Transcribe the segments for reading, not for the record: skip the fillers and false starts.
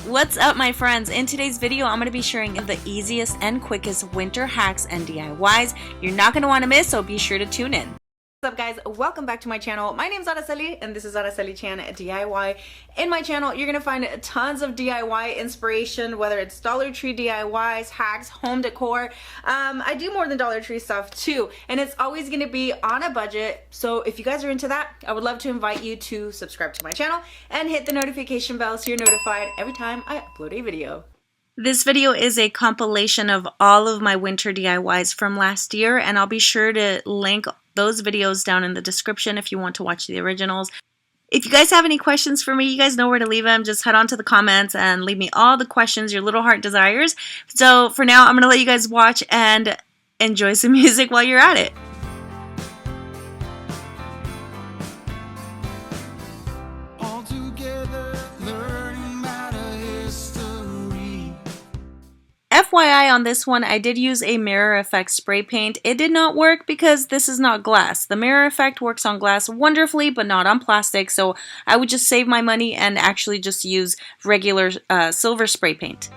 What's up, my friends? In today's video, I'm going to be sharing the easiest and quickest winter hacks and DIYs you're not going to want to miss, so be sure to tune in. What's up, guys? Welcome back to my channel. My name's Araceli and this is Araceli Chan DIY. In my channel, you're going to find tons of DIY inspiration, whether it's Dollar Tree DIYs, hacks, home decor. I do more than Dollar Tree stuff too, and it's always going to be on a budget. So if you guys are into that, I would love to invite you to subscribe to my channel and hit the notification bell so you're notified every time I upload a video. This video is a compilation of all of my winter DIYs from last year, and I'll be sure to link those videos down in the description if you want to watch the originals. If you guys have any questions for me, you guys know where to leave them. Just head on to the comments and leave me all the questions your little heart desires. So for now, I'm going to let you guys watch and enjoy some music while you're at it. FYI on this one, I did use a mirror effect spray paint. It did not work because this is not glass. The mirror effect works on glass wonderfully, but not on plastic, so I would just save my money and actually just use regular silver spray paint.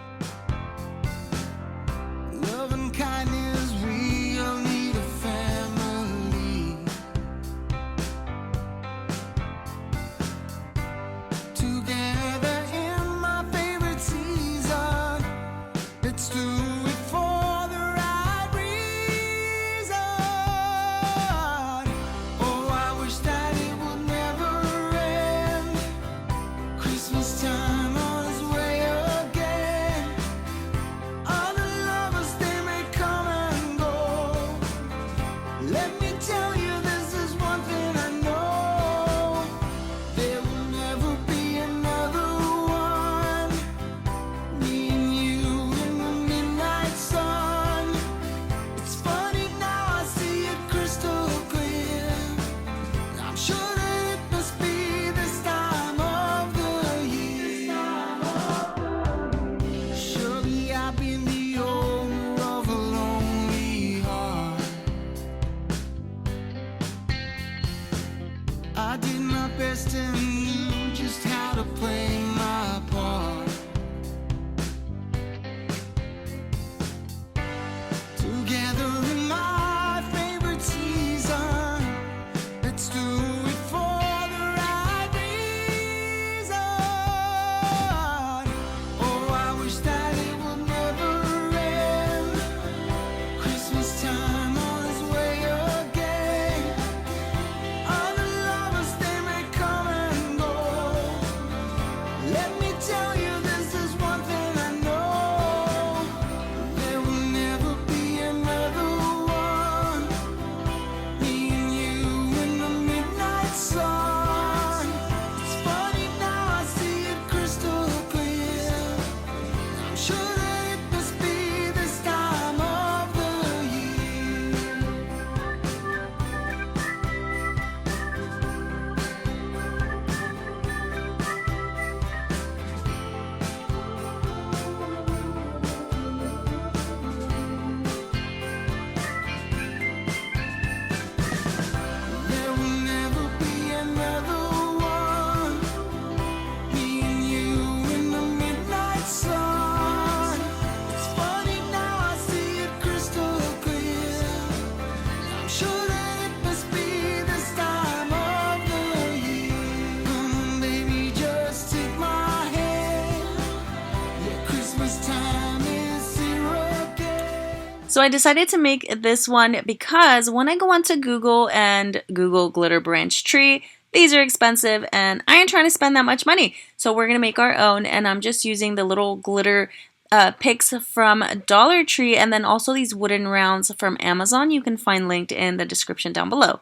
I did my best and knew just how to play my part. Together in my favorite season, let's do it for the right reason. Oh, I wish that it would never end. Christmas time on its way again. Let me tell you, this is one thing I know. There will never be another one. Me and you in the midnight sun. It's funny now, I see it crystal clear. I'm sure that it must be this time of the year. There will never be another one. Me and you in the midnight sun. It's funny now, I see it crystal clear. I'm sure that it must be this time of the year. Come on, baby, just take my hand. Yeah, Christmas time is here again. So I decided to make this one because when I go onto Google and Google glitter branch tree, these are expensive and I ain't trying to spend that much money. So we're going to make our own, and I'm just using the little glitter picks from Dollar Tree and then also these wooden rounds from Amazon. You can find linked in the description down below.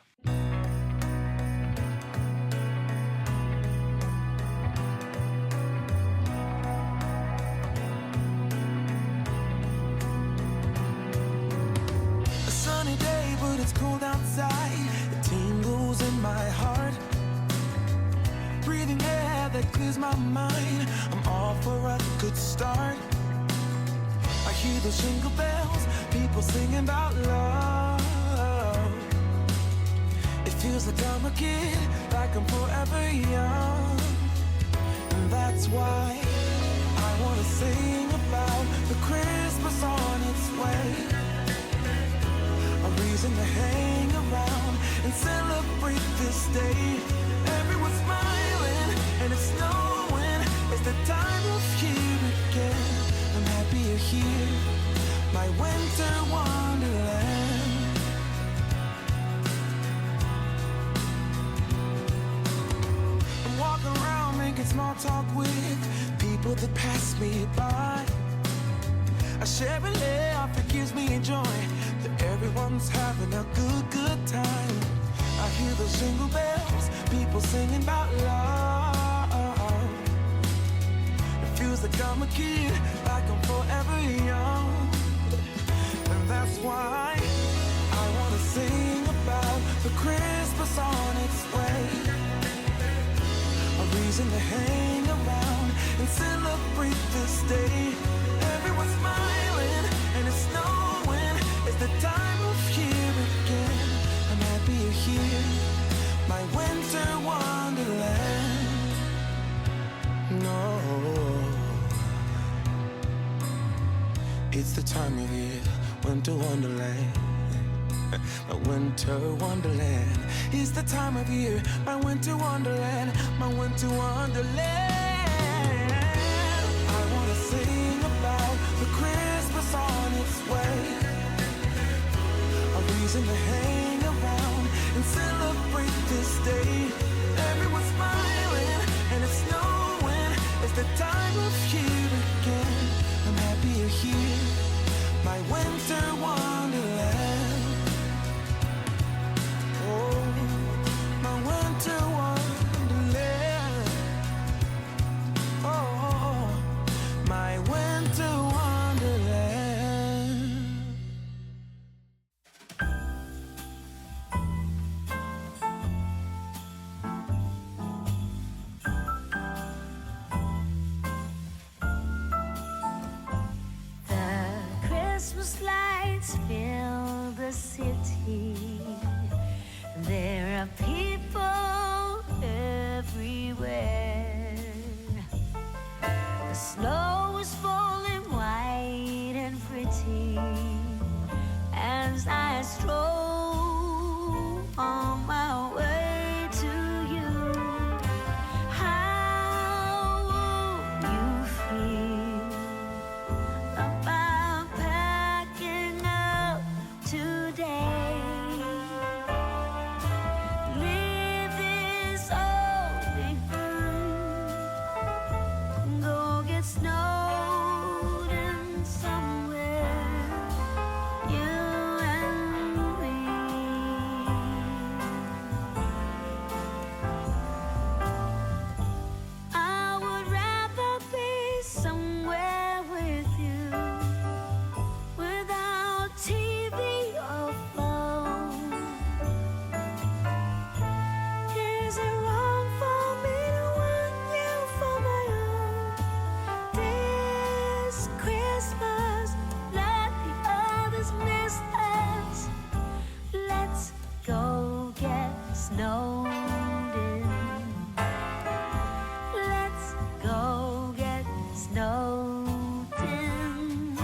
A sunny day, but it's cold outside. It tingles in my heart. Breathing air that clears my mind. I'm all for a good start. I hear those jingle bells, people singing about love. It feels like I'm a kid, like I'm forever young. And that's why I sing about the Christmas on its way. A reason to hang around and celebrate this day. Everyone's smiling and it's snowing. It's the time of year again. I'm happy you're here, my winter wonderland. I'm walking around making small talk with people that pass me by. I share a laugh, it gives me joy that everyone's having a good time. I hear those jingle bells, people singing about love. It feels like I'm a kid, like I'm forever young. And that's why I wanna sing about the Christmas on its way. A reason to hang around and celebrate this day. Everyone's smiling and it's snowing. It's the time of year again. I'm happy you're here, my winter wonderland. No, it's the time of year, winter wonderland. My winter wonderland. It's the time of year, my winter wonderland, my winter wonderland. I wanna sing about the Christmas on its way. A reason to hang around and celebrate this day. Everyone's smiling and it's snowing. It's the time of year again. I'm happy you're here, my winter wonderland. Oh, my winter wonderland. Oh, my winter wonderland. The Christmas lights fill the city. There are people everywhere. The snow is falling white and pretty as I stroll on my way to you. How would you feel about packing up today? Leave this all behind. Go get snowed in somewhere. You and me. I would rather be somewhere with you, without TV or phone. Is it wrong for me to want you for my own? This Christmas, let the others miss us. Let's go get snowed in. Let's go get snowed in.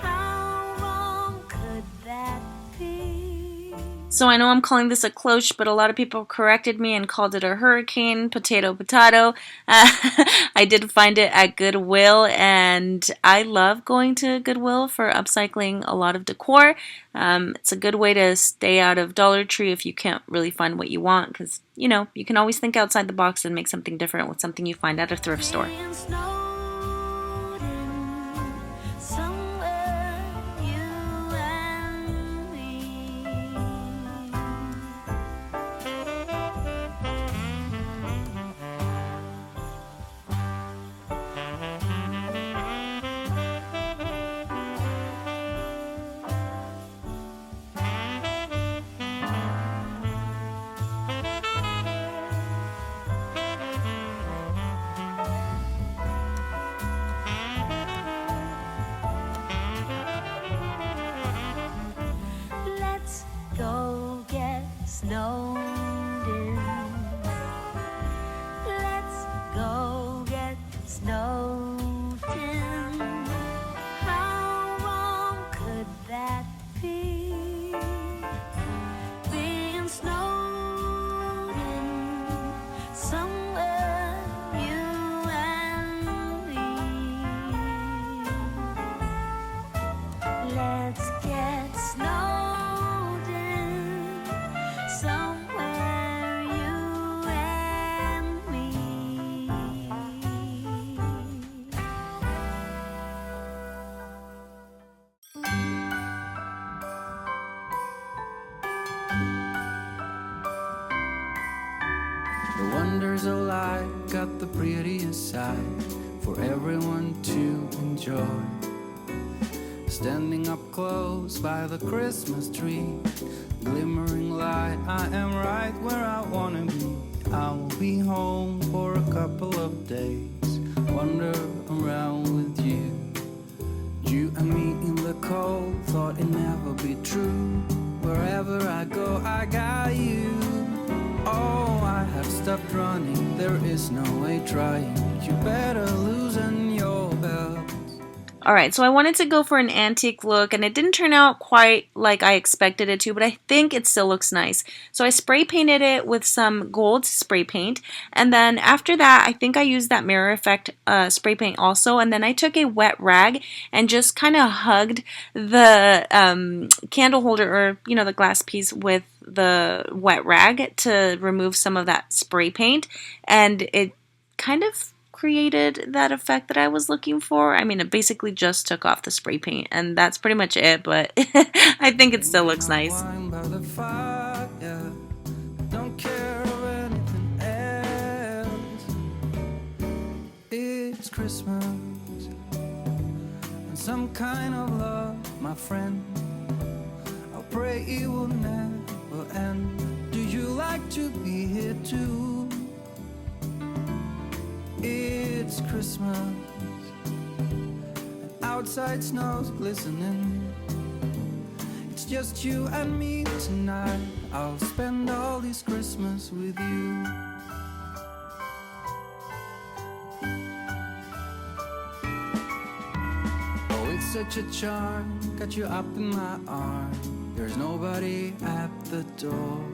How wrong could that be? So I know I'm calling this a cloche, but a lot of people corrected me and called it a hurricane, potato. I did find it at Goodwill, and I love going to Goodwill for upcycling a lot of decor. It's a good way to stay out of Dollar Tree if you can't really find what you want, because, you know, you can always think outside the box and make something different with something you find at a thrift store. Being snowed in somewhere, you and me. joy. Standing up close by the Christmas tree, glimmering light, I am right where I wanna be. I will be home for a couple of days, wander around with you. You and me in the cold, thought it'd never be true. Wherever I go, I got you. Oh, I have stopped running, there is no way trying. You better loosen your belt. Alright, so I wanted to go for an antique look, and it didn't turn out quite like I expected it to, but I think it still looks nice. So I spray painted it with some gold spray paint, and then after that, I think I used that mirror effect spray paint also, and then I took a wet rag and just kind of hugged the candle holder, or, you know, the glass piece with the wet rag to remove some of that spray paint, and it kind of created that effect that I was looking for. I mean, it basically just took off the spray paint, and that's pretty much it, but I think it still looks nice. Don't care of anything else. It's Christmas and some kind of love, my friend. I'll pray it will never end. Do you like to be here too? It's Christmas, and outside snow's glistening. It's just you and me tonight. I'll spend all this Christmas with you. Oh, it's such a charm, got you up in my arms. There's nobody at the door.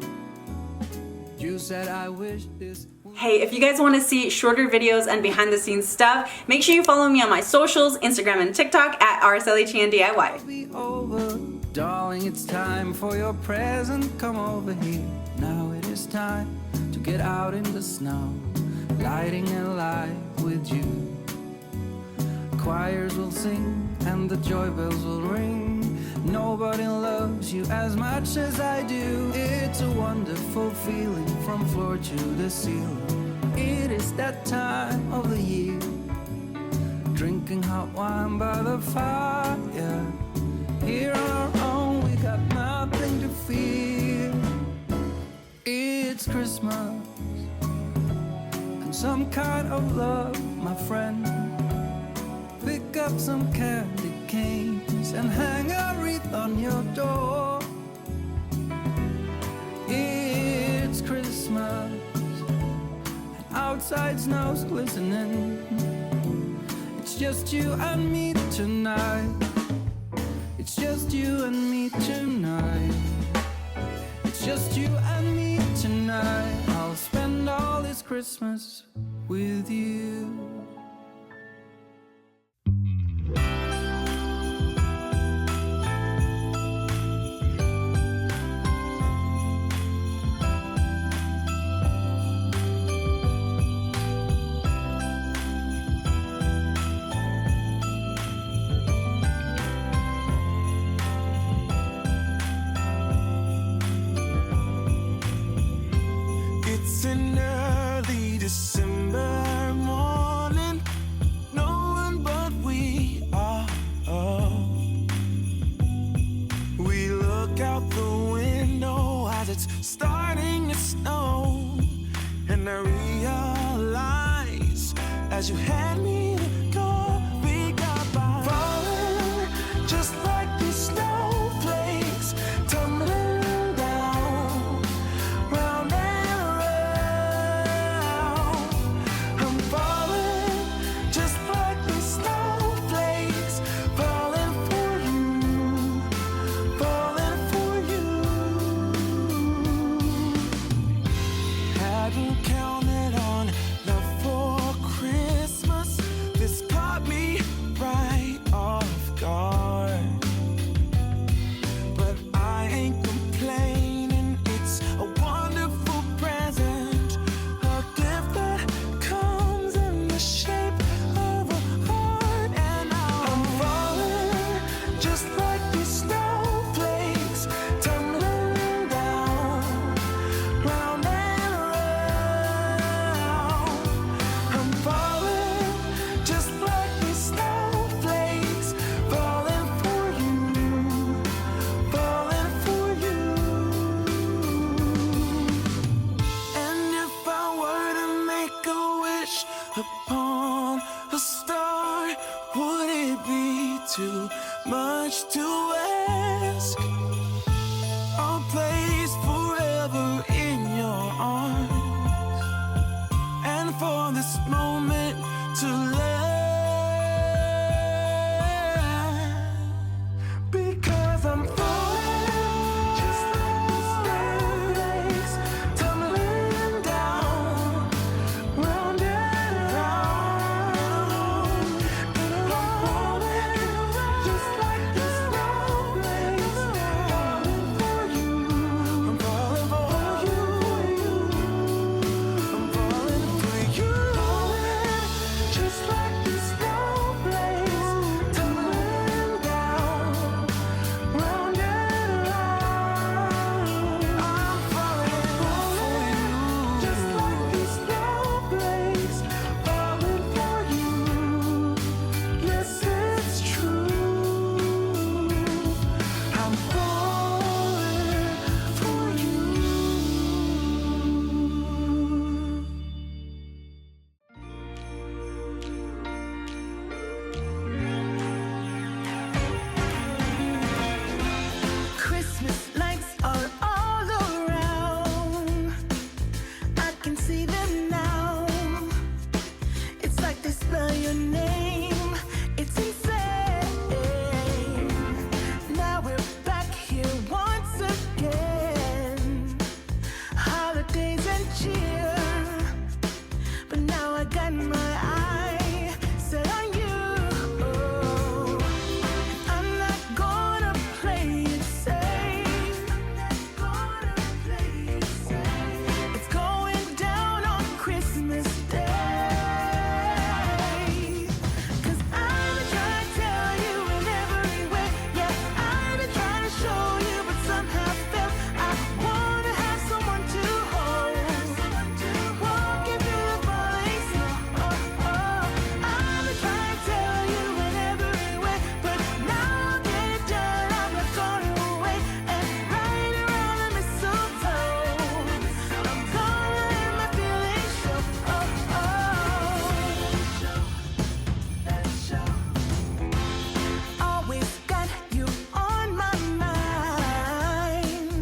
You said I wish this. Hey, if you guys want to see shorter videos and behind the scenes stuff, make sure you follow me on my socials, Instagram and TikTok at Araceli DIY. Be over, darling, it's time for your present. Come over here. Now it is time to get out in the snow, lighting a light with you. Choirs will sing and the joy bells will ring. Nobody loves you as much as I do. It's a wonderful feeling from floor to the ceiling. It is that time of the year, drinking hot wine by the fire. Here on our own, we got nothing to fear. It's Christmas and some kind of love, my friend. Pick up some candy canes and hang a wreath on your door. It's Christmas and outside snow's glistening. It's just you and me tonight. It's just you and me tonight. It's just you and me tonight. I'll spend all this Christmas with you. It's an early December morning. Would it be too much to ask? A place forever in your arms, and for this moment to last. Because I'm falling, just like these waves, tumbling down, round and round. And I'm falling, just like these waves, falling for you. I'm falling for you. I'm falling for you. Just like these waves, tumbling down, round and round. I'm falling for you. Just like these waves, falling for you. Yes, it's true. I'm falling for you. Christmas lights are all around. I can see them now. It's like they spell your name. It's insane. Now we're back here once again. Holidays and cheer. But now I got my eye set on you. I'm not gonna play it safe. It's going down on Christmas Day. 'Cause I've been trying to tell you in every way. Yeah, I've been trying to show you, but somehow failed. I wanna have someone to hold. Walking through the falling snow. I've been trying to tell you in every way, but now I'll get it done. I'm not gonna wait. And right around the mistletoe, I'm gonna let my feelings show. Always got you on my mind,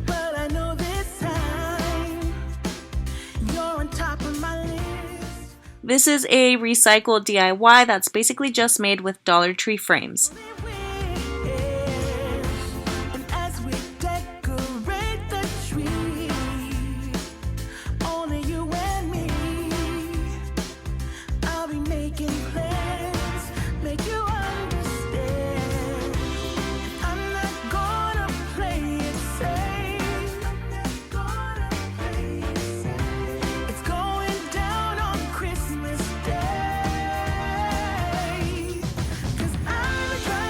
but I know this time you're on top of my list. This is a recycled DIY that's basically just made with Dollar Tree frames. And as we decorate the tree, only you and me, I'll be making plans, make you understand. I'm not gonna play it safe. It's going down on Christmas Day. 'Cause I've been trying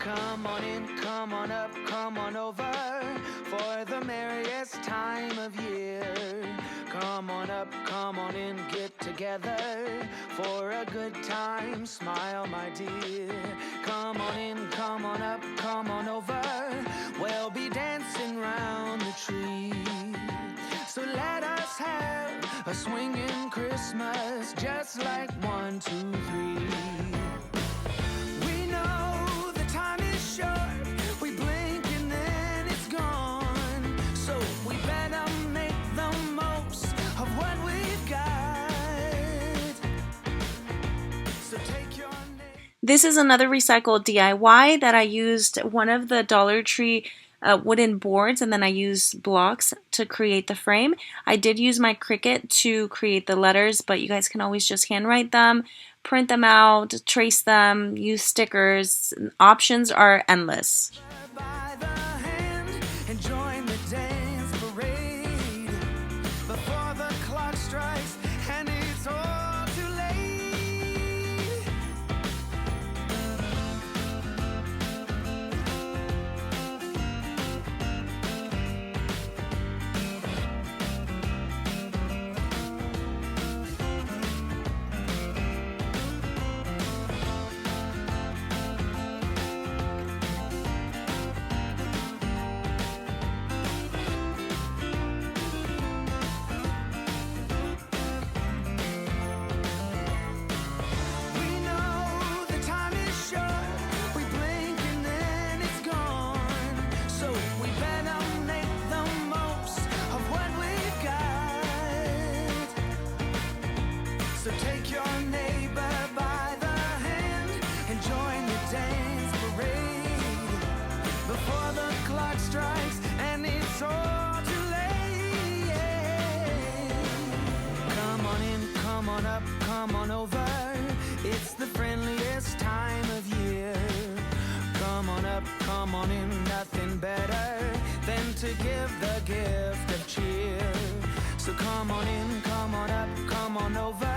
Come on in, come on up, come on over for the merriest time of year. Come on up, come on in, get together for a good time. Smile, my dear. Come on in, come on up, come on over. We'll be dancing round the tree. So let us have a swinging Christmas, just like 1, 2, 3. We know the time is short. We blink and then it's gone. So we better make the most of what we've got. So take your name. This is another recycled DIY that I used one of the Dollar Tree wooden boards, and then I used blocks to create the frame. I did use my Cricut to create the letters, but you guys can always just handwrite them, print them out, trace them, use stickers. Options are endless. By the hand and join the dance parade before the clock strikes and it's all too late. We know the time is short. We blink and then it's gone. So we better make the most of what we've got. So take your neighbor by the hand and join the dance parade before the clock strikes and it's all too late. Come on in, come on up, come on over. It's the friendliest time of year. Come on up, come on in, nothing better than to give the gift of cheer. So come on in, come on up, come on over.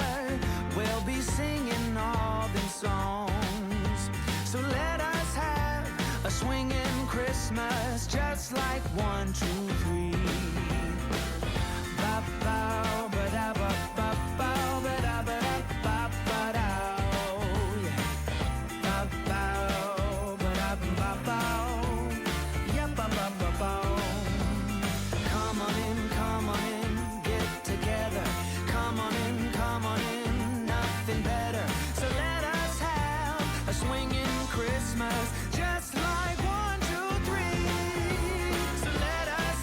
We'll be singing all them songs. So let us have a swinging Christmas, just like 1, 2, 3. Ba bow, ba da ba ba bow, ba da ba da ba ba dow. Ba bow, ba da ba bow. Yeah, ba ba ba bow. Come on in, get together. Come on in, nothing better. So let us have a swinging Christmas, just like 1, 2, 3. So let us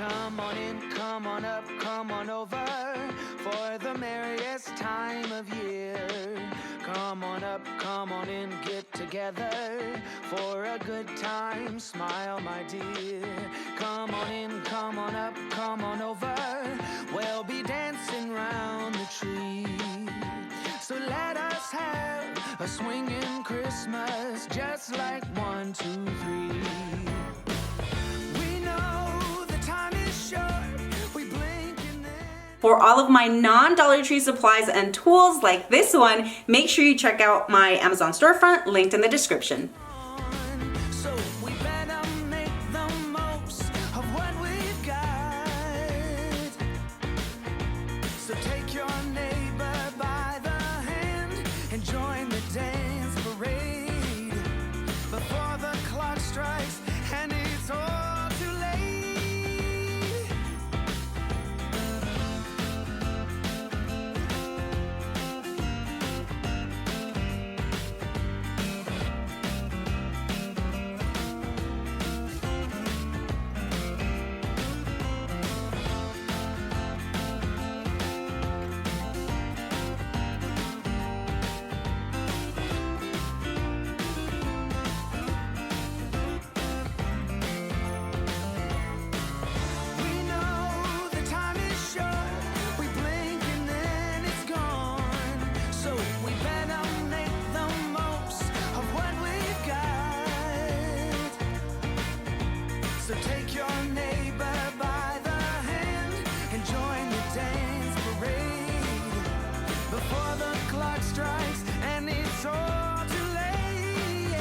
Come on in, come on up, come on over for the merriest time of year. Come on up, come on in, get together for a good time. Smile, my dear. Come on in, come on up, come on over. We'll be dancing round the tree. So let us have a swinging Christmas, just like 1, 2, 3. We know the time is short. We blink and then. For all of my non-Dollar Tree supplies and tools like this one, make sure you check out my Amazon storefront linked in the description. So we better make the most of what we've got. So take your neighbor by the hand and join the dance parade before the clock strikes and it's all too late. We know the time is short. We blink and then it's gone. So we better make the most of what we've got. So take your neighbor by the hand and join the dance parade before the clock strikes and it's all too late.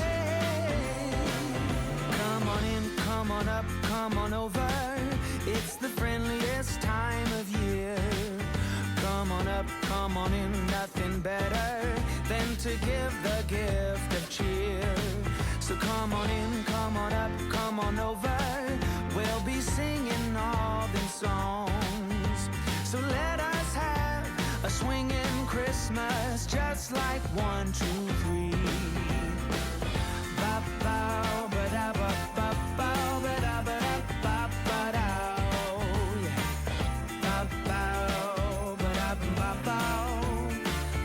Come on in, come on up, come on over. It's the friendliest time of year. Come on up, come on in, nothing better than to give the gift of cheer. So come on in, come on up, come on over. We'll be singing all them songs. So let us have a swinging Christmas, just like 1, 2, 3. Ba bow, ba da ba ba bow, ba da ba da ba ba dow. Yeah. Ba bow, ba da ba bow.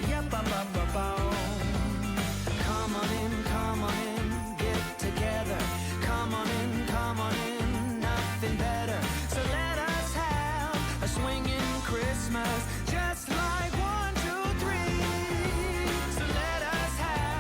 Yeah, ba ba ba bow. Come on in, get together. Come on in, nothing better. So let us have a swinging Christmas, just like 1, 2, 3. So let us have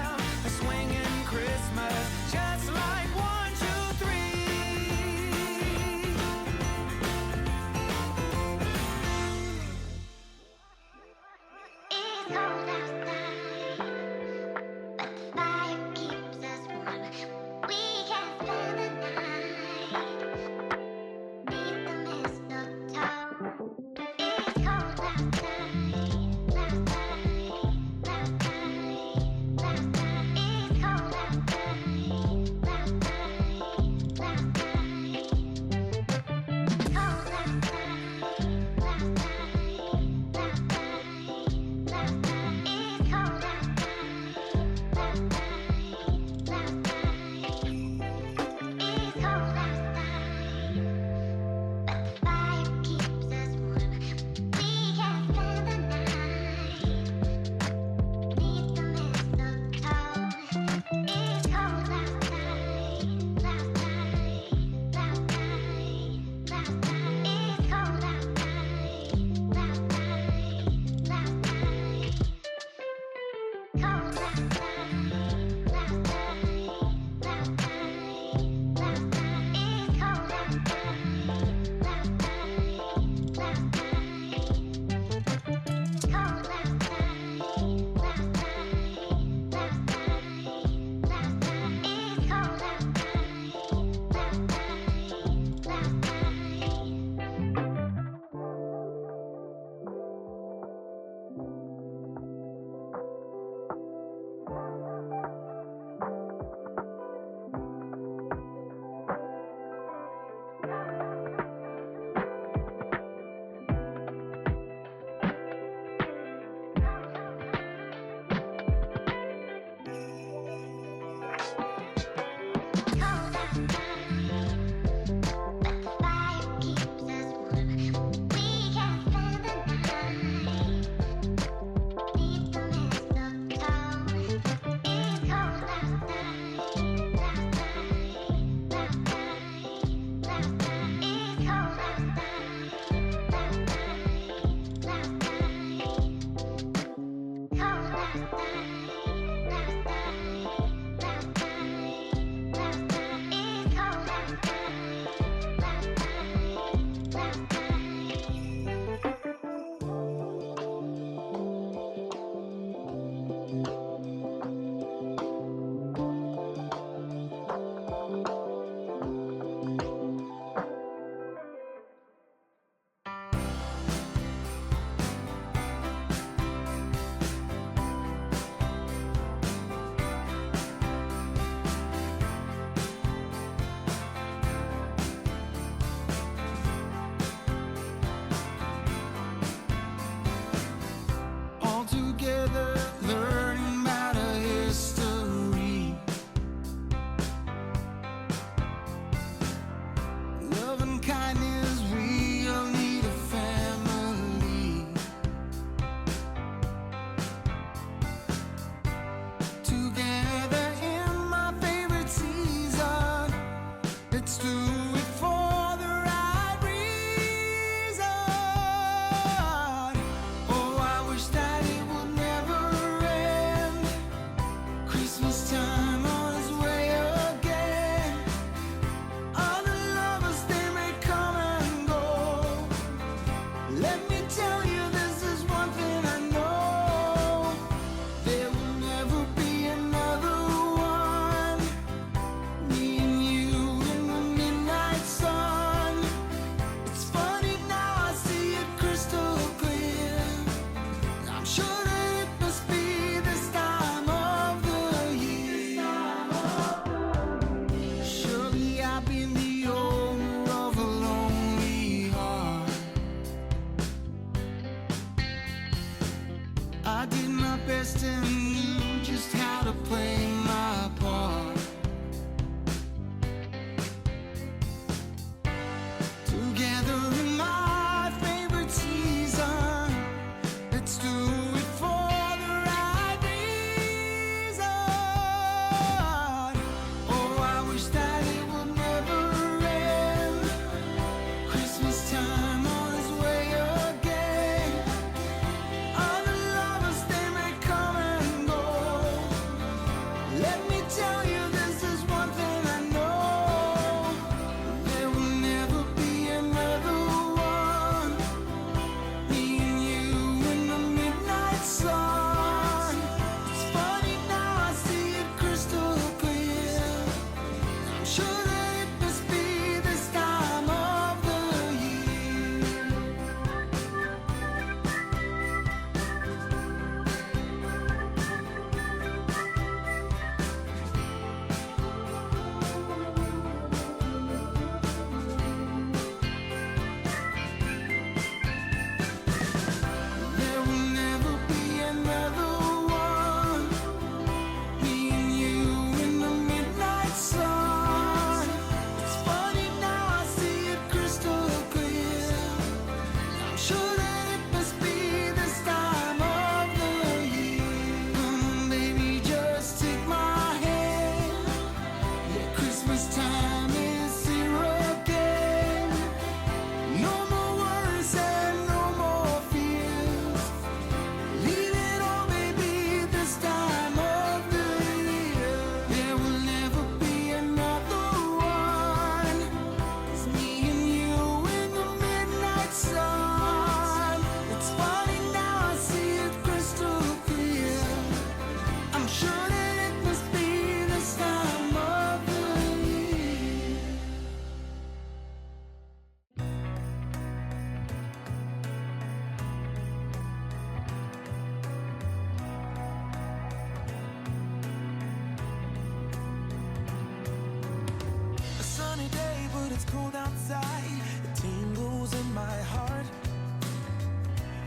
cold outside, it tingles in my heart.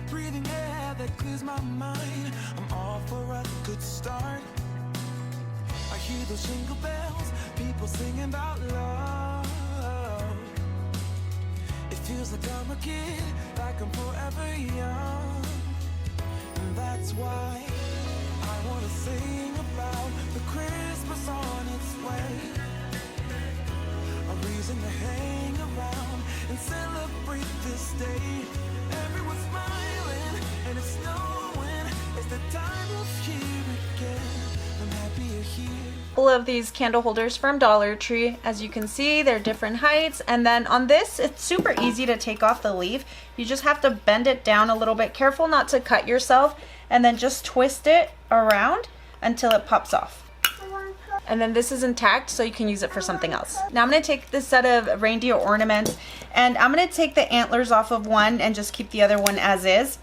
Breathing air that clears my mind, I'm off for a good start. I hear those jingle bells, people singing about love. It feels like I'm a kid, like I'm forever young. And that's why I wanna sing about the Christmas on its way. A reason to hang around and celebrate this day. Everyone's smiling and it's snowing. It's the time of year again. I'm happy you're here. All of these candle holders from Dollar Tree. As you can see, they're different heights. And then on this, it's super easy to take off the leaf. You just have to bend it down a little bit. Careful not to cut yourself. And then just twist it around until it pops off. And then this is intact, so you can use it for something else. Now I'm going to take this set of reindeer ornaments, and I'm going to take the antlers off of one and just keep the other one as is.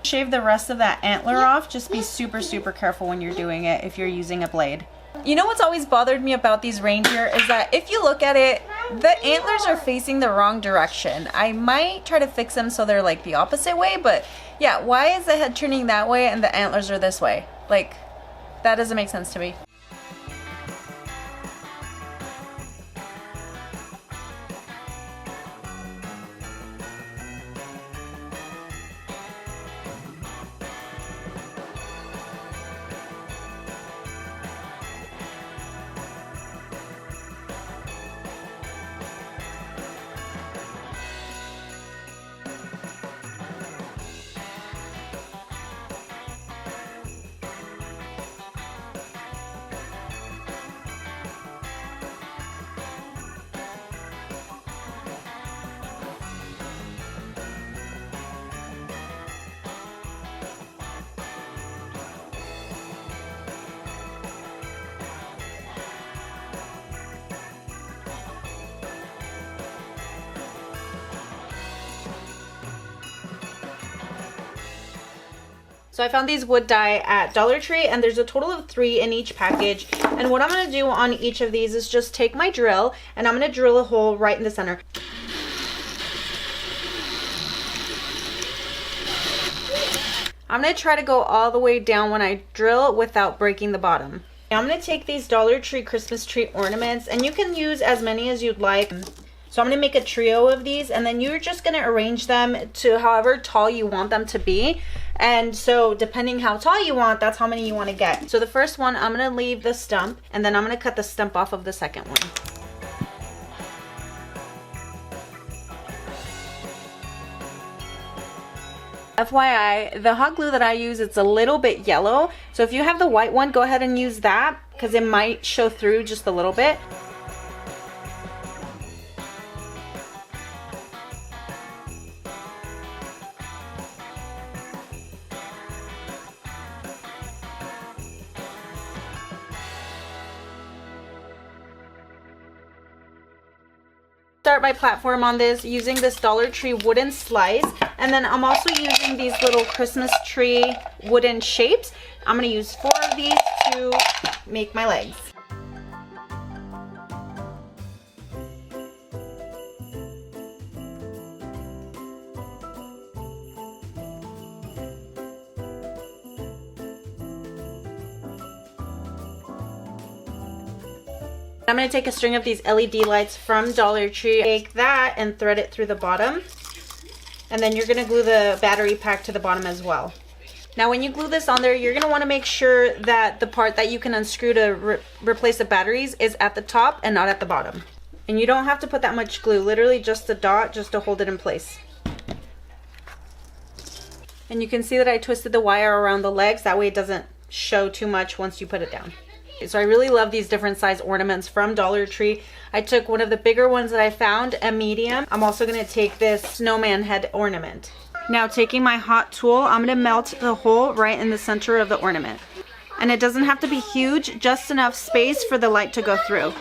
Shave the rest of that antler off. Just be super, super careful when you're doing it if you're using a blade. You know what's always bothered me about these reindeer is that if you look at it, the antlers are facing the wrong direction. I might try to fix them so they're like the opposite way, but yeah, why is the head turning that way and the antlers are this way? Like, that doesn't make sense to me. So I found these wood die at Dollar Tree, and there's a total of 3 in each package. And what I'm going to do on each of these is just take my drill and I'm going to drill a hole right in the center. I'm going to try to go all the way down when I drill without breaking the bottom. Now I'm going to take these Dollar Tree Christmas tree ornaments, and you can use as many as you'd like. So I'm going to make a trio of these, and then you're just going to arrange them to however tall you want them to be. And so depending how tall you want, that's how many you want to get. So the first one, I'm going to leave the stump, and then I'm going to cut the stump off of the second one. FYI, the hot glue that I use, it's a little bit yellow. So if you have the white one, go ahead and use that because it might show through just a little bit. Start my platform on this using this Dollar Tree wooden slice, and then I'm also using these little Christmas tree wooden shapes. I'm going to use 4 of these to make my legs. I'm going to take a string of these LED lights from Dollar Tree, take that and thread it through the bottom, and then you're going to glue the battery pack to the bottom as well. Now when you glue this on there, you're going to want to make sure that the part that you can unscrew to replace the batteries is at the top and not at the bottom. And you don't have to put that much glue, literally just a dot just to hold it in place. And you can see that I twisted the wire around the legs, that way it doesn't show too much once you put it down. So I really love these different size ornaments from Dollar Tree. I took one of the bigger ones that I found, a medium. I'm also going to take this snowman head ornament. Now taking my hot tool, I'm going to melt the hole right in the center of the ornament. And it doesn't have to be huge, just enough space for the light to go through.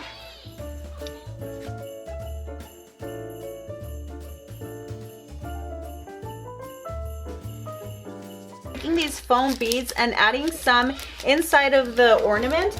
Taking these foam beads and adding some inside of the ornament.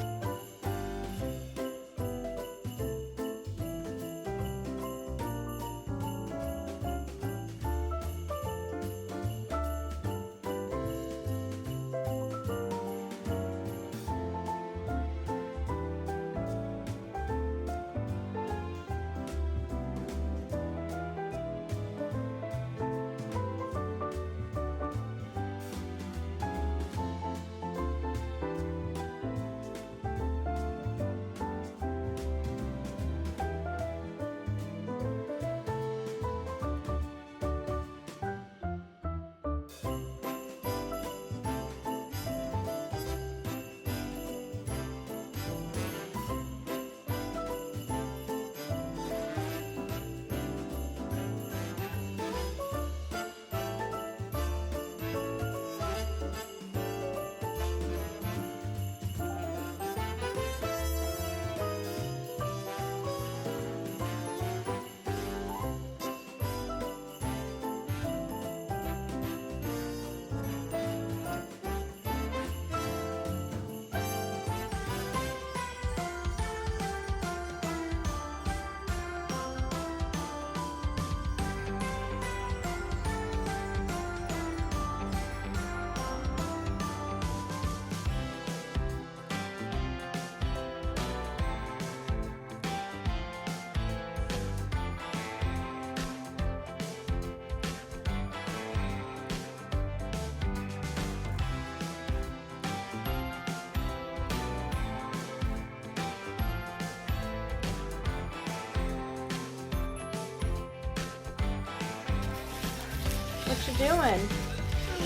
What you doing?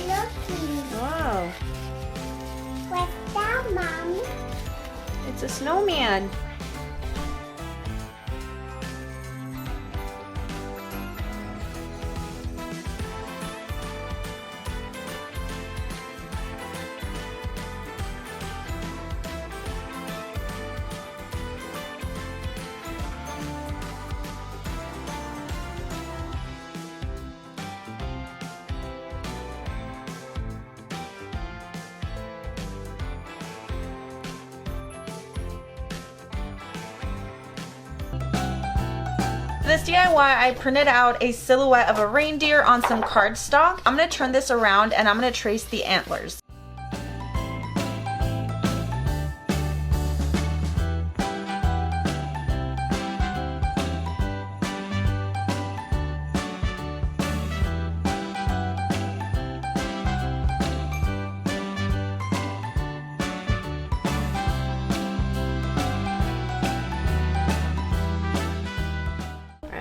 Looking. Wow, What's that, Mom? it's a snowman. This DIY, I printed out a silhouette of a reindeer on some cardstock. I'm gonna turn this around and I'm gonna trace the antlers.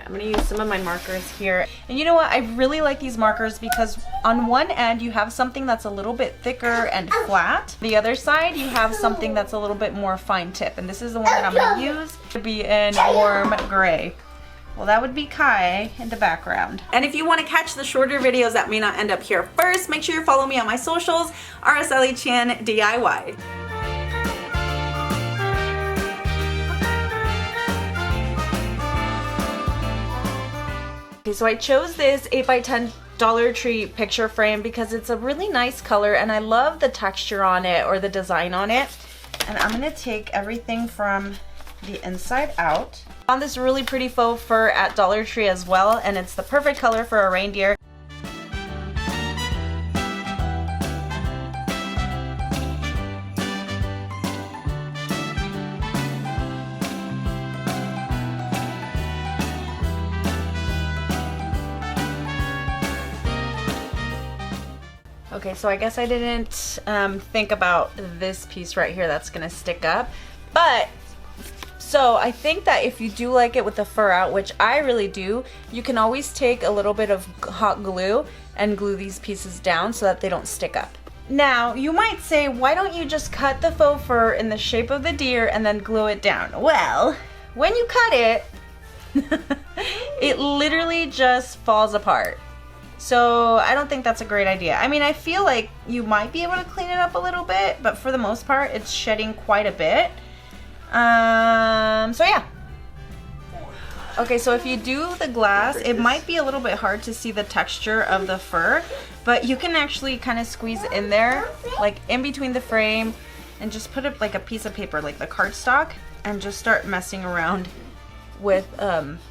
I'm gonna use some of my markers here. And you know what? I really like these markers because on one end you have something that's a little bit thicker and flat. The other side you have something that's a little bit more fine tip. And this is the one that I'm gonna use to be in warm gray. Well, that would be Kai in the background. And if you want to catch the shorter videos that may not end up here first, make sure you follow me on my socials, Araceli Chan DIY. Okay, so I chose this 8x10 Dollar Tree picture frame because it's a really nice color and I love the texture on it or the design on it. And I'm gonna take everything from the inside out. Found this really pretty faux fur at Dollar Tree as well, and it's the perfect color for a reindeer. Okay, so I guess I didn't think about this piece right here that's gonna stick up, but so I think that if you do like it with the fur out, which I really do, you can always take a little bit of hot glue and glue these pieces down so that they don't stick up. Now, you might say, why don't you just cut the faux fur in the shape of the deer and then glue it down? Well, when you cut it, it literally just falls apart. So I don't think that's a great idea. I mean, I feel like you might be able to clean it up a little bit, but for the most part, it's shedding quite a bit. So yeah. Okay, so if you do the glass, it might be a little bit hard to see the texture of the fur, but you can actually kind of squeeze it in there, like in between the frame, and just put it like a piece of paper, like the cardstock, and just start messing around with,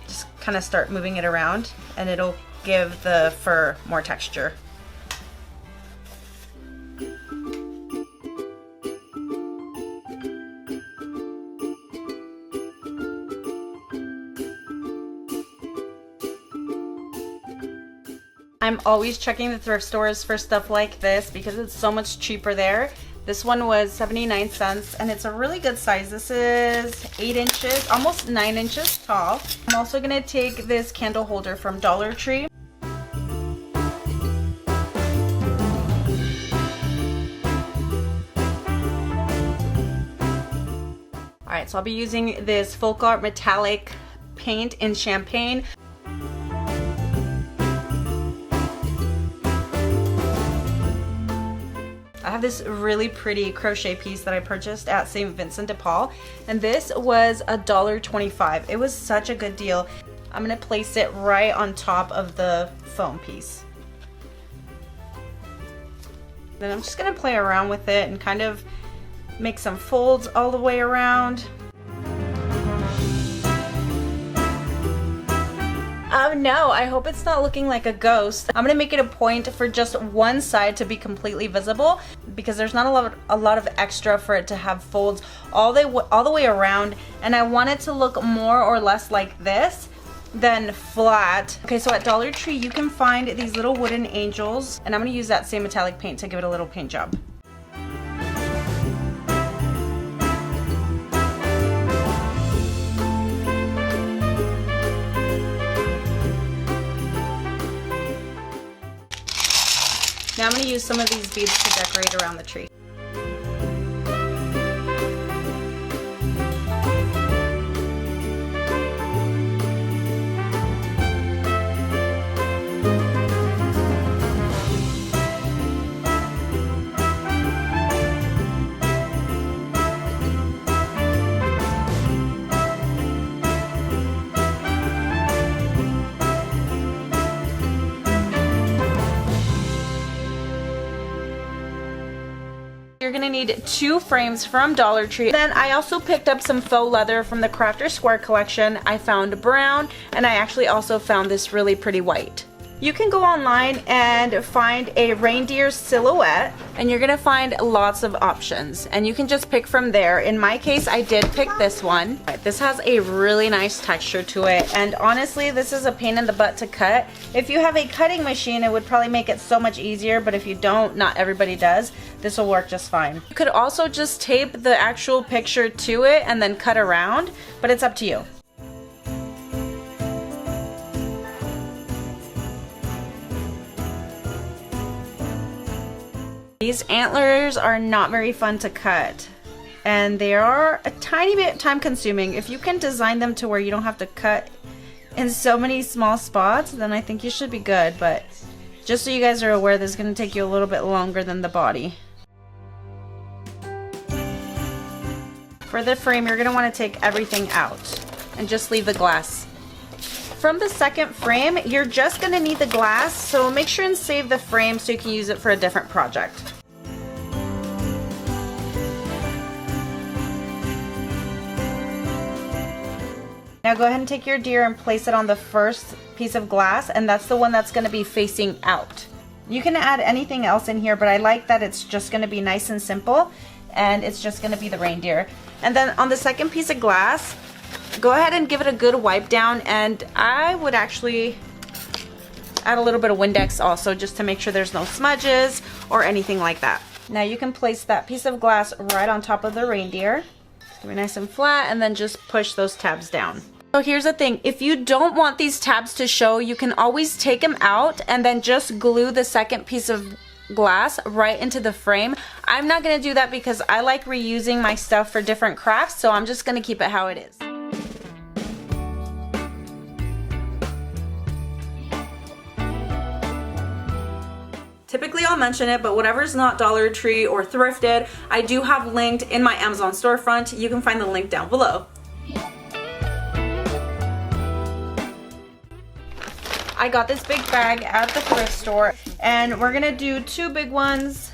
just kind of start moving it around, and it'll give the fur more texture. I'm always checking the thrift stores for stuff like this because it's so much cheaper there. This one was 79 cents and it's a really good size. This is 8 inches, almost 9 inches tall. I'm also gonna take this candle holder from Dollar Tree. Alright, so I'll be using this Folk Art metallic paint in champagne. I have this really pretty crochet piece that I purchased at St. Vincent de Paul, and this was $1.25. It was such a good deal. I'm gonna place it right on top of the foam piece. Then I'm just gonna play around with it and kind of make some folds all the way around. Oh no, I hope it's not looking like a ghost. I'm gonna make it a point for just one side to be completely visible because there's not a lot of extra for it to have folds all the way around, and I want it to look more or less like this than flat. Okay, so at Dollar Tree you can find these little wooden angels, and I'm gonna use that same metallic paint to give it a little paint job. Now I'm going to use some of these beads to decorate around the tree. You're gonna need 2 frames from Dollar Tree. Then I also picked up some faux leather from the Crafter Square collection. I found brown, and I actually also found this really pretty white. You can go online and find a reindeer silhouette, and you're gonna find lots of options, and you can just pick from there. In my case, I did pick this one. This has a really nice texture to it, and honestly, this is a pain in the butt to cut. If you have a cutting machine, it would probably make it so much easier, but if you don't, not everybody does, this will work just fine. You could also just tape the actual picture to it and then cut around, but it's up to you. These antlers are not very fun to cut, and they are a tiny bit time consuming. If you can design them to where you don't have to cut in so many small spots, then I think you should be good, but just so you guys are aware, this is going to take you a little bit longer than the body. For the frame, you're going to want to take everything out and just leave the glass. From the second frame, you're just going to need the glass, so make sure and save the frame so you can use it for a different project. Now go ahead and take your deer and place it on the first piece of glass, and that's the one that's going to be facing out. You can add anything else in here, but I like that it's just going to be nice and simple, and it's just going to be the reindeer. And then on the second piece of glass, go ahead and give it a good wipe down, and I would actually add a little bit of Windex also, just to make sure there's no smudges or anything like that. Now you can place that piece of glass right on top of the reindeer. It's gonna be nice and flat, and then just push those tabs down. So here's the thing, if you don't want these tabs to show, you can always take them out and then just glue the second piece of glass right into the frame. I'm not going to do that because I like reusing my stuff for different crafts, so I'm just going to keep it how it is. Typically I'll mention it, but whatever's not Dollar Tree or thrifted, I do have linked in my Amazon storefront. You can find the link down below. I got this big bag at the thrift store, and we're gonna do 2 big ones,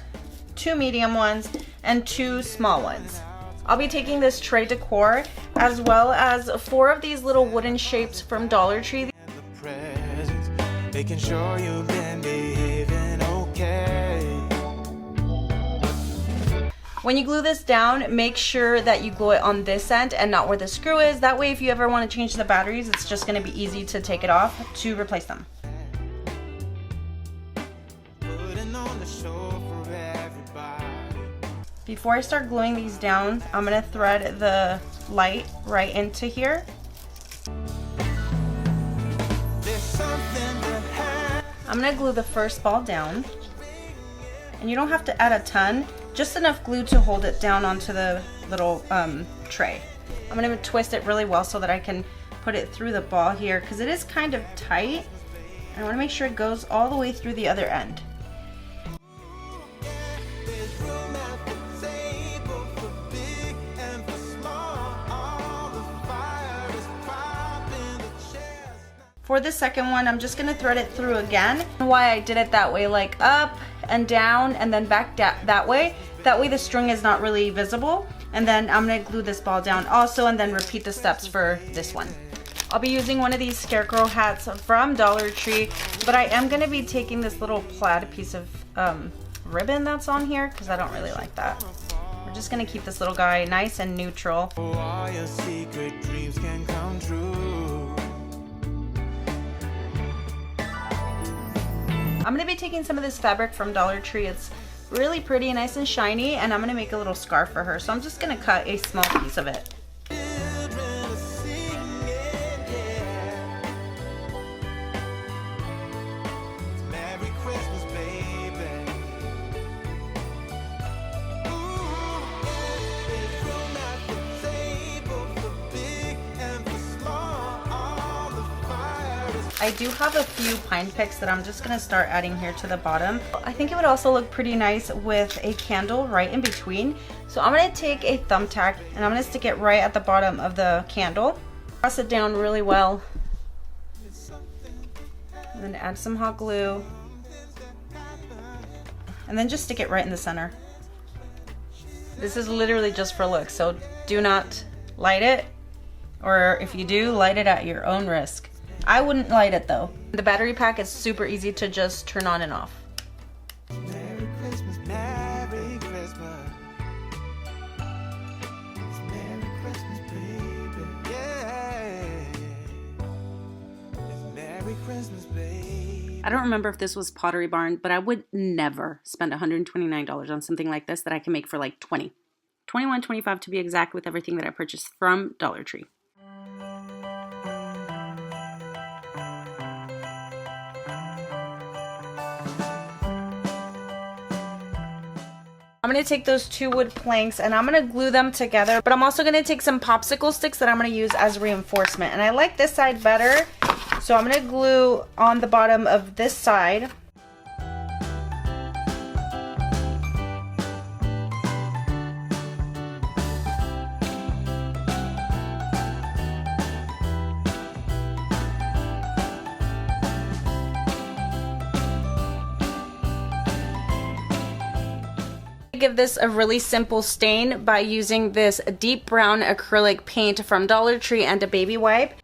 2 medium ones, and 2 small ones. I'll be taking this tray decor as well as 4 of these little wooden shapes from Dollar Tree. Making sure you've been behaving okay. When you glue this down, make sure that you glue it on this end and not where the screw is. That way if you ever want to change the batteries, it's just going to be easy to take it off to replace them. Before I start gluing these down, I'm going to thread the light right into here. I'm going to glue the first ball down, and you don't have to add a ton, just enough glue to hold it down onto the little tray. I'm going to twist it really well so that I can put it through the ball here because it is kind of tight. I want to make sure it goes all the way through the other end. For the second one, I'm just going to thread it through again. Why I did it that way, like up and down and then back that way. That way the string is not really visible. And then I'm going to glue this ball down also and then repeat the steps for this one. I'll be using one of these scarecrow hats from Dollar Tree, but I am going to be taking this little plaid piece of ribbon that's on here because I don't really like that. We're just going to keep this little guy nice and neutral. All your secret dreams can come true. I'm going to be taking some of this fabric from Dollar Tree. It's really pretty, nice and shiny, and I'm going to make a little scarf for her. So I'm just going to cut a small piece of it. I do have a few pine picks that I'm just going to start adding here to the bottom. I think it would also look pretty nice with a candle right in between. So I'm going to take a thumbtack and I'm going to stick it right at the bottom of the candle. Press it down really well. And then add some hot glue. And then just stick it right in the center. This is literally just for looks, so do not light it. Or if you do, light it at your own risk. I wouldn't light it though. The battery pack is super easy to just turn on and off. Merry Christmas, Merry Christmas. It's Merry Christmas, baby. Yeah. It's Merry Christmas, baby. I don't remember if this was Pottery Barn, but I would never spend $129 on something like this that I can make for like $20. $21, $25 to be exact with everything that I purchased from Dollar Tree. I'm going to take those two wood planks and I'm going to glue them together, but I'm also going to take some popsicle sticks that I'm going to use as reinforcement. And I like this side better, so I'm going to glue on the bottom of this side. Give this a really simple stain by using this deep brown acrylic paint from Dollar Tree and a baby wipe.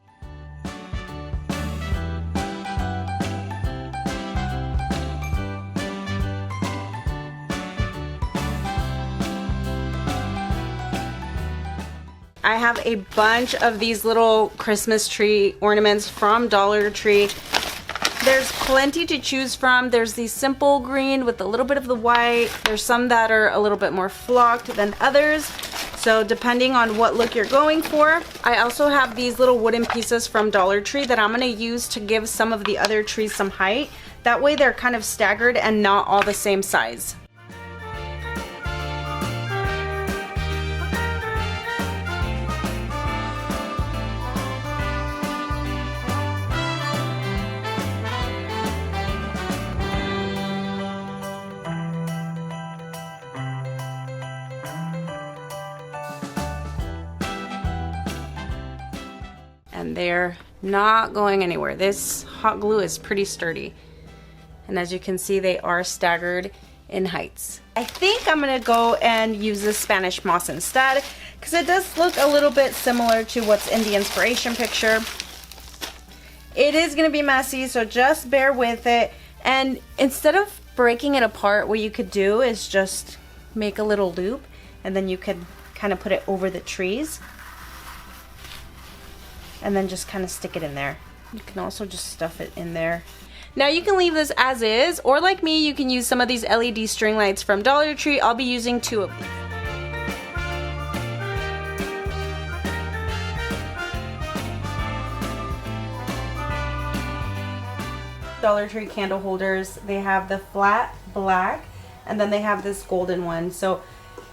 I have a bunch of these little Christmas tree ornaments from Dollar Tree. There's plenty to choose from. There's the simple green with a little bit of the white. There's some that are a little bit more flocked than others. So depending on what look you're going for. I also have these little wooden pieces from Dollar Tree that I'm going to use to give some of the other trees some height. That way they're kind of staggered and not all the same size. And they're not going anywhere. This hot glue is pretty sturdy. And as you can see, they are staggered in heights. I think I'm gonna go and use this Spanish moss instead because it does look a little bit similar to what's in the inspiration picture. It is gonna be messy, so just bear with it. And instead of breaking it apart, what you could do is just make a little loop and then you could kind of put it over the trees. And then just kind of stick it in there. You can also just stuff it in there. Now you can leave this as is, or like me, you can use some of these LED string lights from Dollar Tree. I'll be using 2 of these. Dollar Tree candle holders, they have the flat black and then they have this golden one. So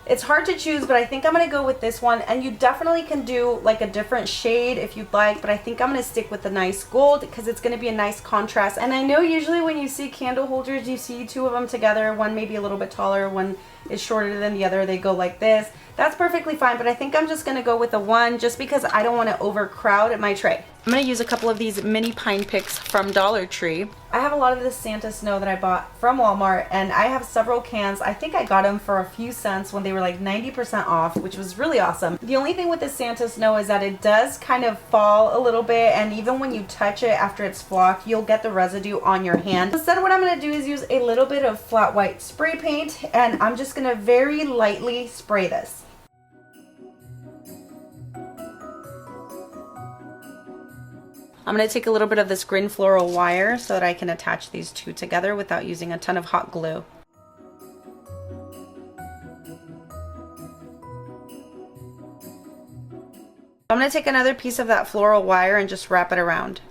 It's hard to choose, but I think I'm going to go with this one. And you definitely can do like a different shade if you'd like, but I think I'm going to stick with the nice gold because it's going to be a nice contrast. And I know usually when you see candle holders, you see two of them together, one maybe a little bit taller, one is shorter than the other. They go like this. That's perfectly fine, but I think I'm just going to go with the one just because I don't want to overcrowd my tray. I'm going to use a couple of these mini pine picks from Dollar Tree. I have a lot of this Santa snow that I bought from Walmart, and I have several cans. I think I got them for a few cents when they were like 90% off, which was really awesome. The only thing with this Santa snow is that it does kind of fall a little bit, and even when you touch it after it's flocked, you'll get the residue on your hand. Instead, what I'm going to do is use a little bit of flat white spray paint, and I'm just going to very lightly spray this. I'm going to take a little bit of this green floral wire so that I can attach these two together without using a ton of hot glue. I'm going to take another piece of that floral wire and just wrap it around.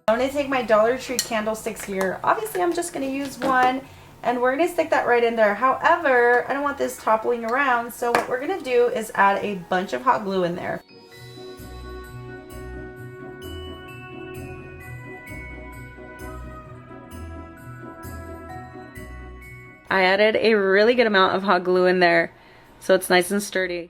I'm going to take my Dollar Tree candlesticks here. Obviously, I'm just going to use one. And we're going to stick that right in there. However, I don't want this toppling around, so what we're going to do is add a bunch of hot glue in there. I added a really good amount of hot glue in there, so it's nice and sturdy.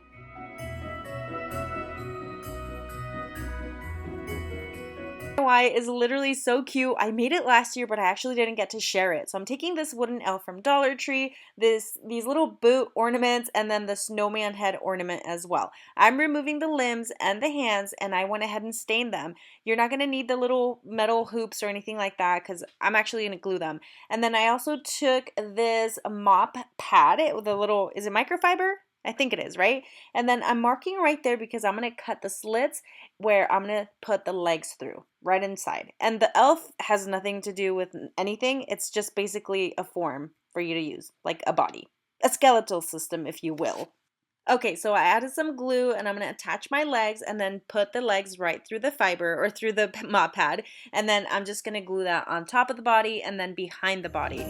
Is literally so cute. I made it last year, but I actually didn't get to share it. So I'm taking this wooden elf from Dollar Tree, these little boot ornaments, and then the snowman head ornament as well. I'm removing the limbs and the hands, and I went ahead and stained them. You're not going to need the little metal hoops or anything like that because I'm actually going to glue them. And then I also took this mop pad, with a little, is it microfiber? I think it is, right? And then I'm marking right there because I'm going to cut the slits where I'm going to put the legs through, right inside. And the elf has nothing to do with anything. It's just basically a form for you to use, like a body. A skeletal system, if you will. Okay, so I added some glue and I'm going to attach my legs and then put the legs right through the fiber or through the mop pad. And then I'm just going to glue that on top of the body and then behind the body.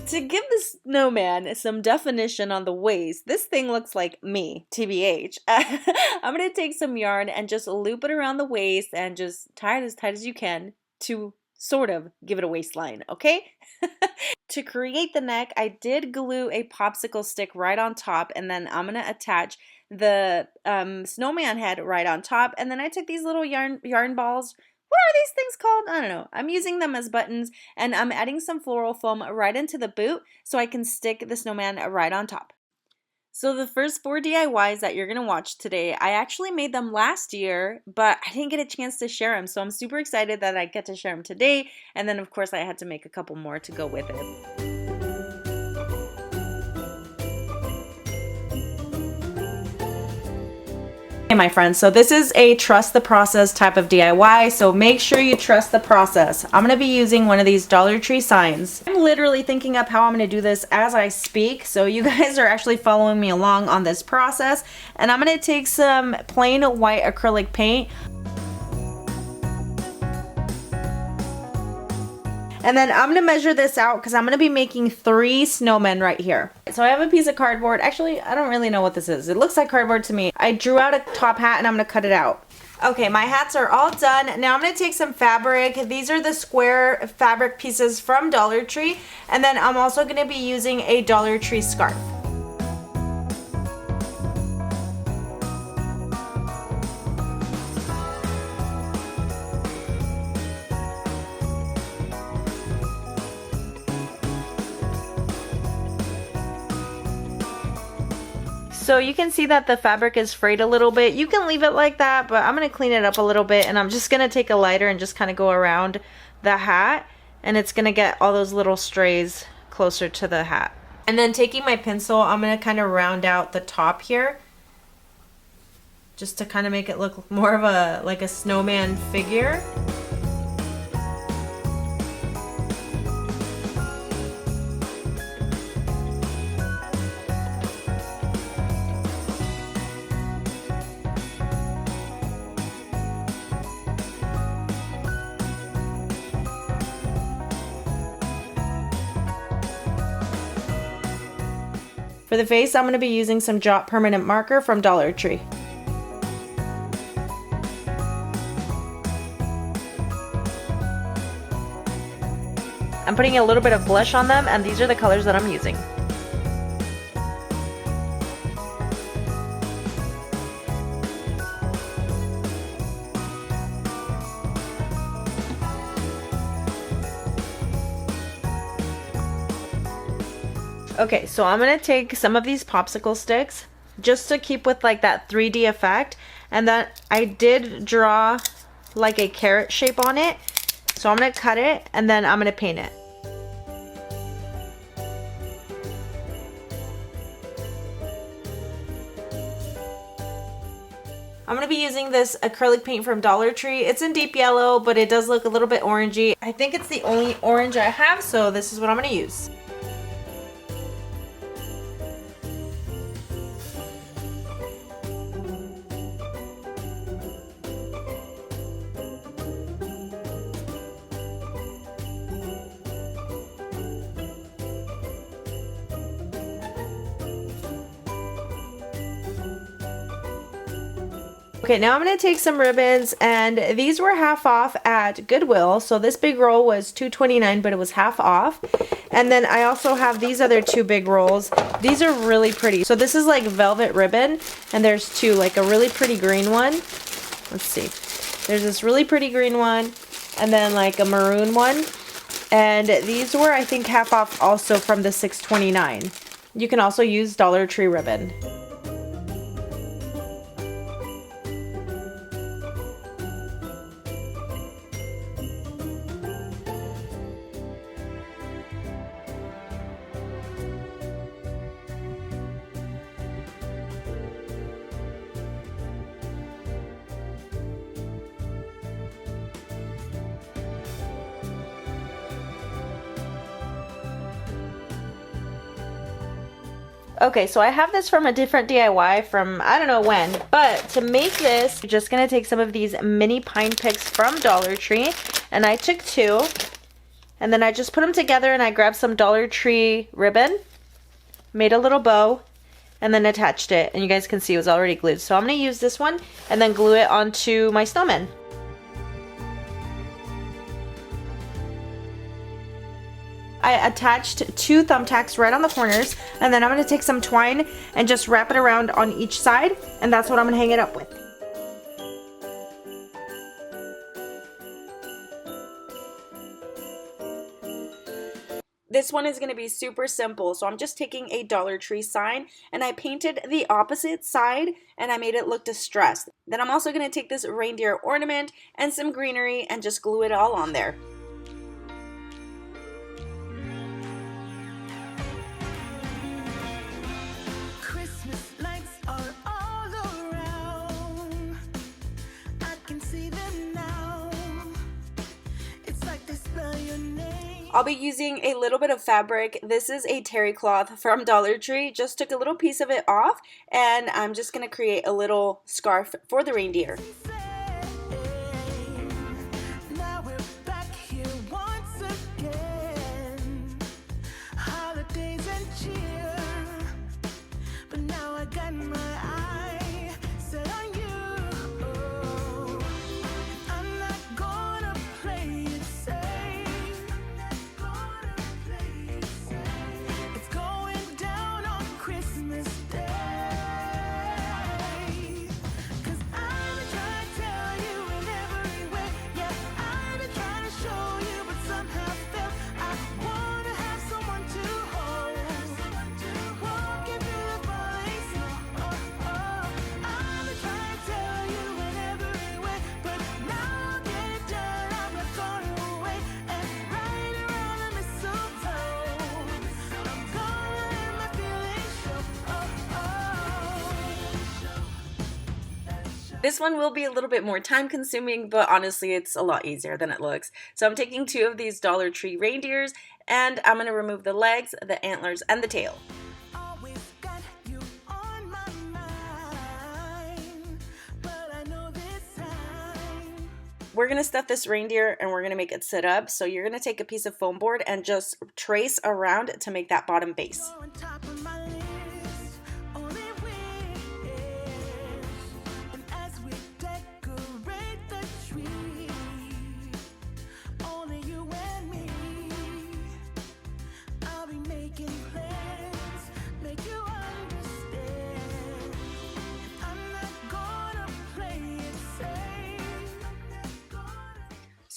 To give the snowman some definition on the waist, this thing looks like me, TBH. I'm going to take some yarn and just loop it around the waist and just tie it as tight as you can to sort of give it a waistline, okay? To create the neck, I did glue a popsicle stick right on top, and then I'm going to attach the snowman head right on top, and then I took these little yarn balls. What are these things called? I don't know. I'm using them as buttons, and I'm adding some floral foam right into the boot so I can stick the snowman right on top. So the first 4 DIYs that you're going to watch today, I actually made them last year, but I didn't get a chance to share them. So I'm super excited that I get to share them today. And then of course I had to make a couple more to go with it. Hey my friends, so this is a trust the process type of DIY, so make sure you trust the process. I'm going to be using one of these Dollar Tree signs. I'm literally thinking up how I'm going to do this as I speak, so you guys are actually following me along on this process. And I'm going to take some plain white acrylic paint. And then I'm going to measure this out because I'm going to be making 3 snowmen right here. So I have a piece of cardboard. Actually, I don't really know what this is. It looks like cardboard to me. I drew out a top hat and I'm going to cut it out. Okay, my hats are all done. Now I'm going to take some fabric. These are the square fabric pieces from Dollar Tree. And then I'm also going to be using a Dollar Tree scarf. So you can see that the fabric is frayed a little bit. You can leave it like that, but I'm going to clean it up a little bit, and I'm just going to take a lighter and just kind of go around the hat, and it's going to get all those little strays closer to the hat. And then taking my pencil, I'm going to kind of round out the top here just to kind of make it look more of a like a snowman figure. For the face, I'm going to be using some Jot permanent marker from Dollar Tree. I'm putting a little bit of blush on them, and these are the colors that I'm using. Okay, so I'm gonna take some of these popsicle sticks just to keep with like that 3D effect, and then I did draw like a carrot shape on it, so I'm gonna cut it and then I'm gonna paint it. I'm going to be using this acrylic paint from Dollar Tree. It's in deep yellow, but it does look a little bit orangey. I think it's the only orange I have, so this is what I'm going to use. Okay, now I'm going to take some ribbons, and these were half off at Goodwill. So this big roll was $2.29, but it was half off. And then I also have these other two big rolls. These are really pretty. So this is like velvet ribbon, and there's two, like a really pretty green one. Let's see. There's this really pretty green one, and then like a maroon one. And these were, I think, half off also from the $6.29. You can also use Dollar Tree ribbon. Okay, so I have this from a different DIY from I don't know when, but to make this, you're just gonna take some of these mini pine picks from Dollar Tree, and I took two, and then I just put them together, and I grabbed some Dollar Tree ribbon, made a little bow, and then attached it, and you guys can see it was already glued. So I'm gonna use this one and then glue it onto my snowman. I attached two thumbtacks right on the corners, and then I'm going to take some twine and just wrap it around on each side, and that's what I'm going to hang it up with. This one is going to be super simple, so I'm just taking a Dollar Tree sign, and I painted the opposite side, and I made it look distressed. Then I'm also going to take this reindeer ornament and some greenery and just glue it all on there. I'll be using a little bit of fabric. This is a terry cloth from Dollar Tree. Just took a little piece of it off, and I'm just going to create a little scarf for the reindeer. This one will be a little bit more time consuming, but honestly it's a lot easier than it looks. So I'm taking two of these Dollar Tree reindeers, and I'm going to remove the legs, the antlers, and the tail. We're going to stuff this reindeer, and we're going to make it sit up. So you're going to take a piece of foam board and just trace around to make that bottom base.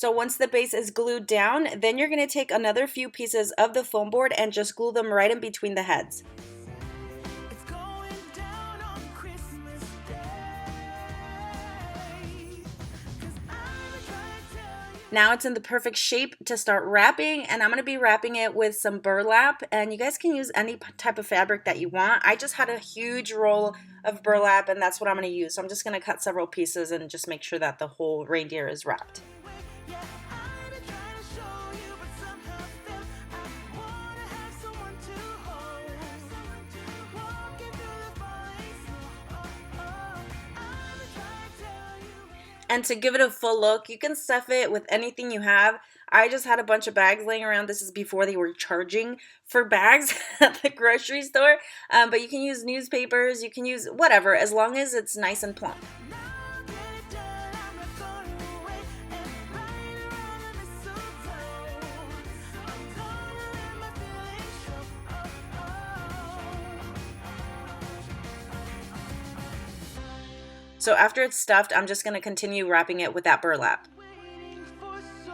So once the base is glued down, then you're going to take another few pieces of the foam board and just glue them right in between the heads. It's going down on Christmas Day. 'Cause I'm trying to tell you. Now it's in the perfect shape to start wrapping, and I'm going to be wrapping it with some burlap, and you guys can use any type of fabric that you want. I just had a huge roll of burlap, and that's what I'm going to use. So I'm just going to cut several pieces and just make sure that the whole reindeer is wrapped. Yeah, I'd try to show you, but somehow felt I wanna have someone to hold. Walking through the falling snow. I'm trying to tell you. And to give it a full look, you can stuff it with anything you have. I just had a bunch of bags laying around. This is before they were charging for bags at the grocery store. But you can use newspapers, you can use whatever, as long as it's nice and plump. Now get it done, I'm not going away. And right around the mistletoe. I'm gonna let my feelings show. So after it's stuffed, I'm just going to continue wrapping it with that burlap. Waiting for so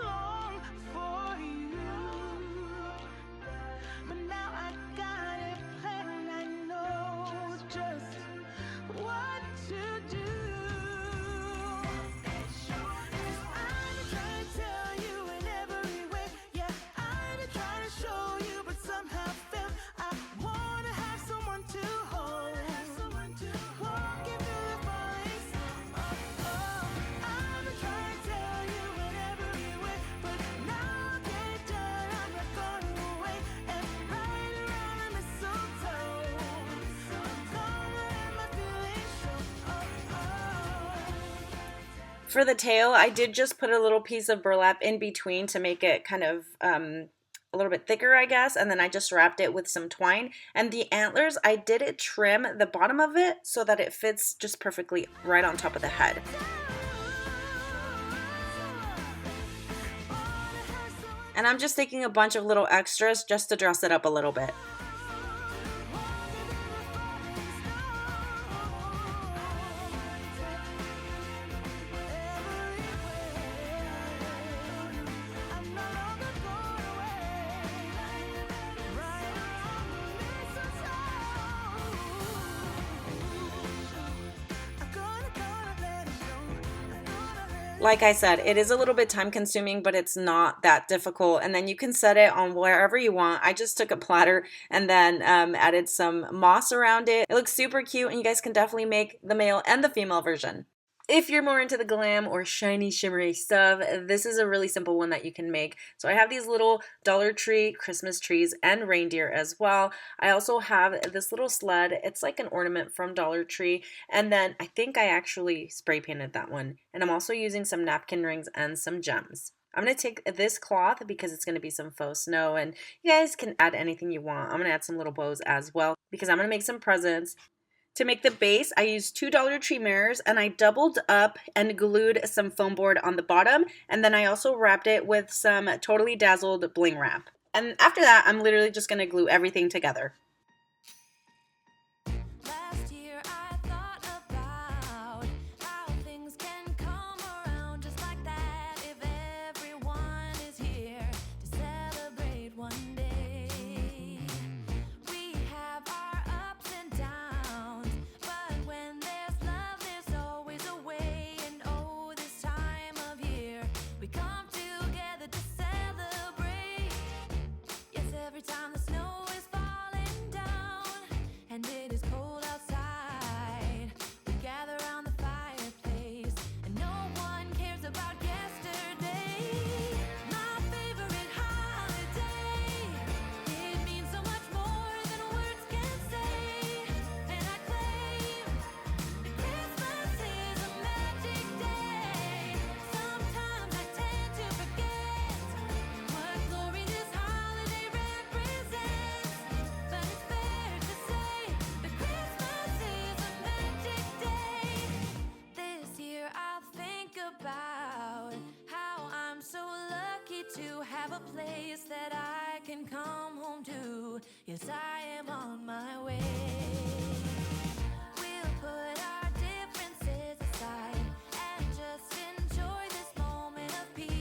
long for you, but now I got it planned. I know just what to do. I'm trying to tell you in every way. Yeah, I'm trying to show you, but somehow felt I wanna have someone to hold. Walking through the falling snow. I'm trying to tell you in every way, but now I get it done. I'm not going away. And right around the mistletoe, I'm gonna let my feelings show. For the tail, I did just put a little piece of burlap in between to make it kind of a little bit thicker, I guess, and then I just wrapped it with some twine. And the antlers, I did trim the bottom of it so that it fits just perfectly right on top of the head. And I'm just taking a bunch of little extras just to dress it up a little bit. I'm no longer going away. Right around mistletoe. I'm gonna let it show. Like I said, it is a little bit time consuming, but it's not that difficult. And then you can set it on wherever you want. I just took a platter and then added some moss around it. It looks super cute, and you guys can definitely make the male and the female version. If you're more into the glam or shiny, shimmery stuff, this is a really simple one that you can make. So I have these little Dollar Tree Christmas trees and reindeer as well. I also have this little sled. It's like an ornament from Dollar Tree. And then I think I actually spray painted that one. And I'm also using some napkin rings and some gems. I'm going to take this cloth because it's going to be some faux snow, and you guys can add anything you want. I'm going to add some little bows as well because I'm going to make some presents. To make the base, I used 2 Dollar Tree mirrors, and I doubled up and glued some foam board on the bottom, and then I also wrapped it with some Totally Dazzled bling wrap. And after that, I'm literally just going to glue everything together. Last year I thought about how things can come around just like that if everyone is here to celebrate one day. We have our ups and downs, but when there's love, there's always a way. And oh, this time of year we come together to celebrate. Yes, every time the snow is falling down and it is cold outside, we gather around the fireplace and no one cares about yesterday. My favorite holiday, it means so much more than words can say. And I claim that Christmas is a magic day. Sometimes I tend to forget what glory this holiday represents, but it's fair to say that Christmas is a magic day. This year I'll think about how I'm so lucky to have a place that I can come home to. Yes, I am on my way. We'll put our differences aside and just enjoy this moment of peace.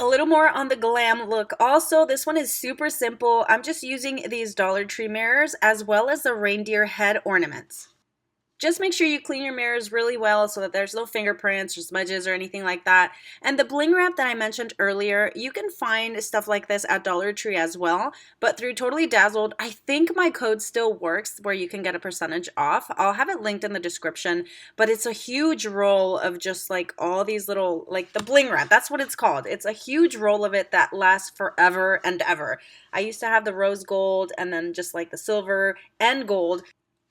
A little more on the glam look. Also, this one is super simple. I'm just using these Dollar Tree mirrors as well as the reindeer head ornaments. Just make sure you clean your mirrors really well so that there's no fingerprints or smudges or anything like that. And the bling wrap that I mentioned earlier, you can find stuff like this at Dollar Tree as well. But through Totally Dazzled, I think my code still works where you can get a percentage off. I'll have it linked in the description. But it's a huge roll of just like all these little, like the bling wrap. That's what it's called. It's a huge roll of it that lasts forever and ever. I used to have the rose gold and then just like the silver and gold.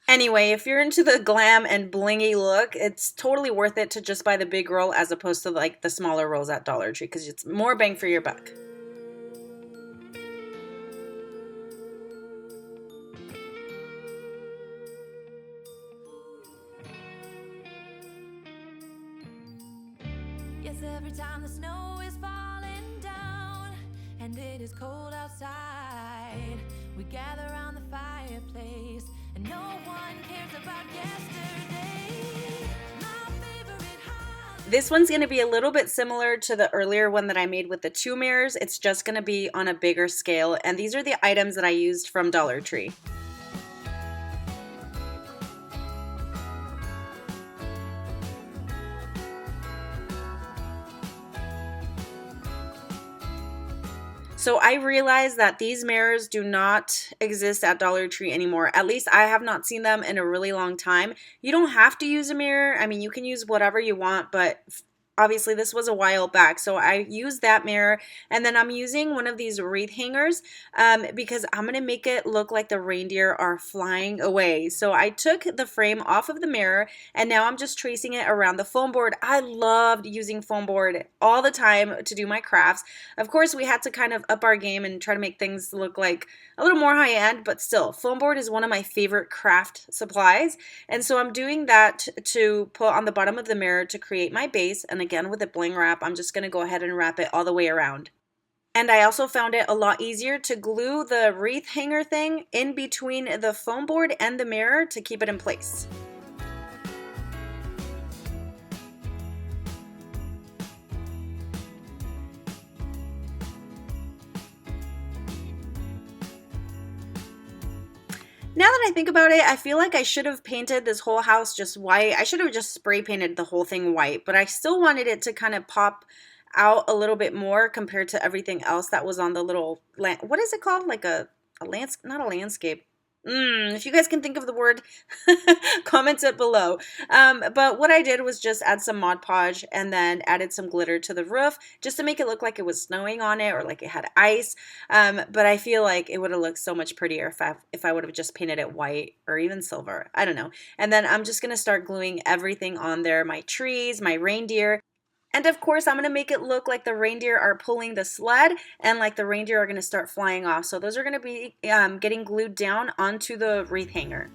Anyway, if you're into the glam and blingy look, it's totally worth it to just buy the big roll as opposed to like the smaller rolls at Dollar Tree because it's more bang for your buck. Yes, every time the snow is falling down and it is cold outside, we gather around the fireplace and no one cares about yesterday. My favorite holiday. This one's going to be a little bit similar to the earlier one that I made with the 2 mirrors. It's just going to be on a bigger scale, and these are the items that I used from Dollar Tree. So I realized that these mirrors do not exist at Dollar Tree anymore. At least I have not seen them in a really long time. You don't have to use a mirror. I mean, you can use whatever you want, but obviously this was a while back, so I used that mirror, and then I'm using one of these wreath hangers because I'm gonna make it look like the reindeer are flying away. So I took the frame off of the mirror, and now I'm just tracing it around the foam board. I loved using foam board all the time to do my crafts. Of course, we had to kind of up our game and try to make things look like a little more high-end, but still, foam board is one of my favorite craft supplies, and so I'm doing that to put on the bottom of the mirror to create my base. And again, with the bling wrap, I'm just going to go ahead and wrap it all the way around. And I also found it a lot easier to glue the wreath hanger thing in between the foam board and the mirror to keep it in place. Now that I think about it, I feel like I should have painted this whole house just white. I should have just spray painted the whole thing white, but I still wanted it to kind of pop out a little bit more compared to everything else that was on the little, what is it called? Like a landscape, not a landscape. If you guys can think of the word, comment it below. But what I did was just add some Mod Podge and then added some glitter to the roof just to make it look like it was snowing on it or like it had ice. But I feel like it would have looked so much prettier if I would have just painted it white or even silver. I don't know. And then I'm just going to start gluing everything on there, my trees, my reindeer. And of course, I'm going to make it look like the reindeer are pulling the sled and like the reindeer are going to start flying off. So those are going to be getting glued down onto the wreath hanger.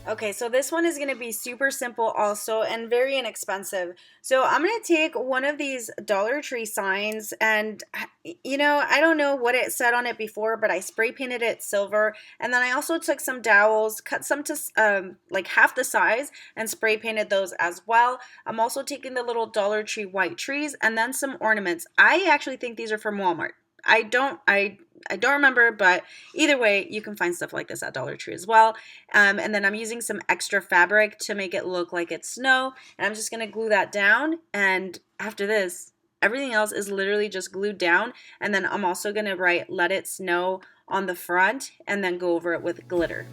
Okay, so this one is going to be super simple also and very inexpensive. So I'm going to take one of these Dollar Tree signs and, you know, I don't know what it said on it before, but I spray painted it silver. And then I also took some dowels, cut some to like half the size and spray painted those as well. I'm also taking the little Dollar Tree white trees and then some ornaments. I actually think these are from Walmart. I don't remember, but either way, you can find stuff like this at Dollar Tree as well. And then I'm using some extra fabric to make it look like it's snow. And I'm just going to glue that down. And after this, everything else is literally just glued down. And then I'm also going to write "Let It Snow" on the front and then go over it with glitter.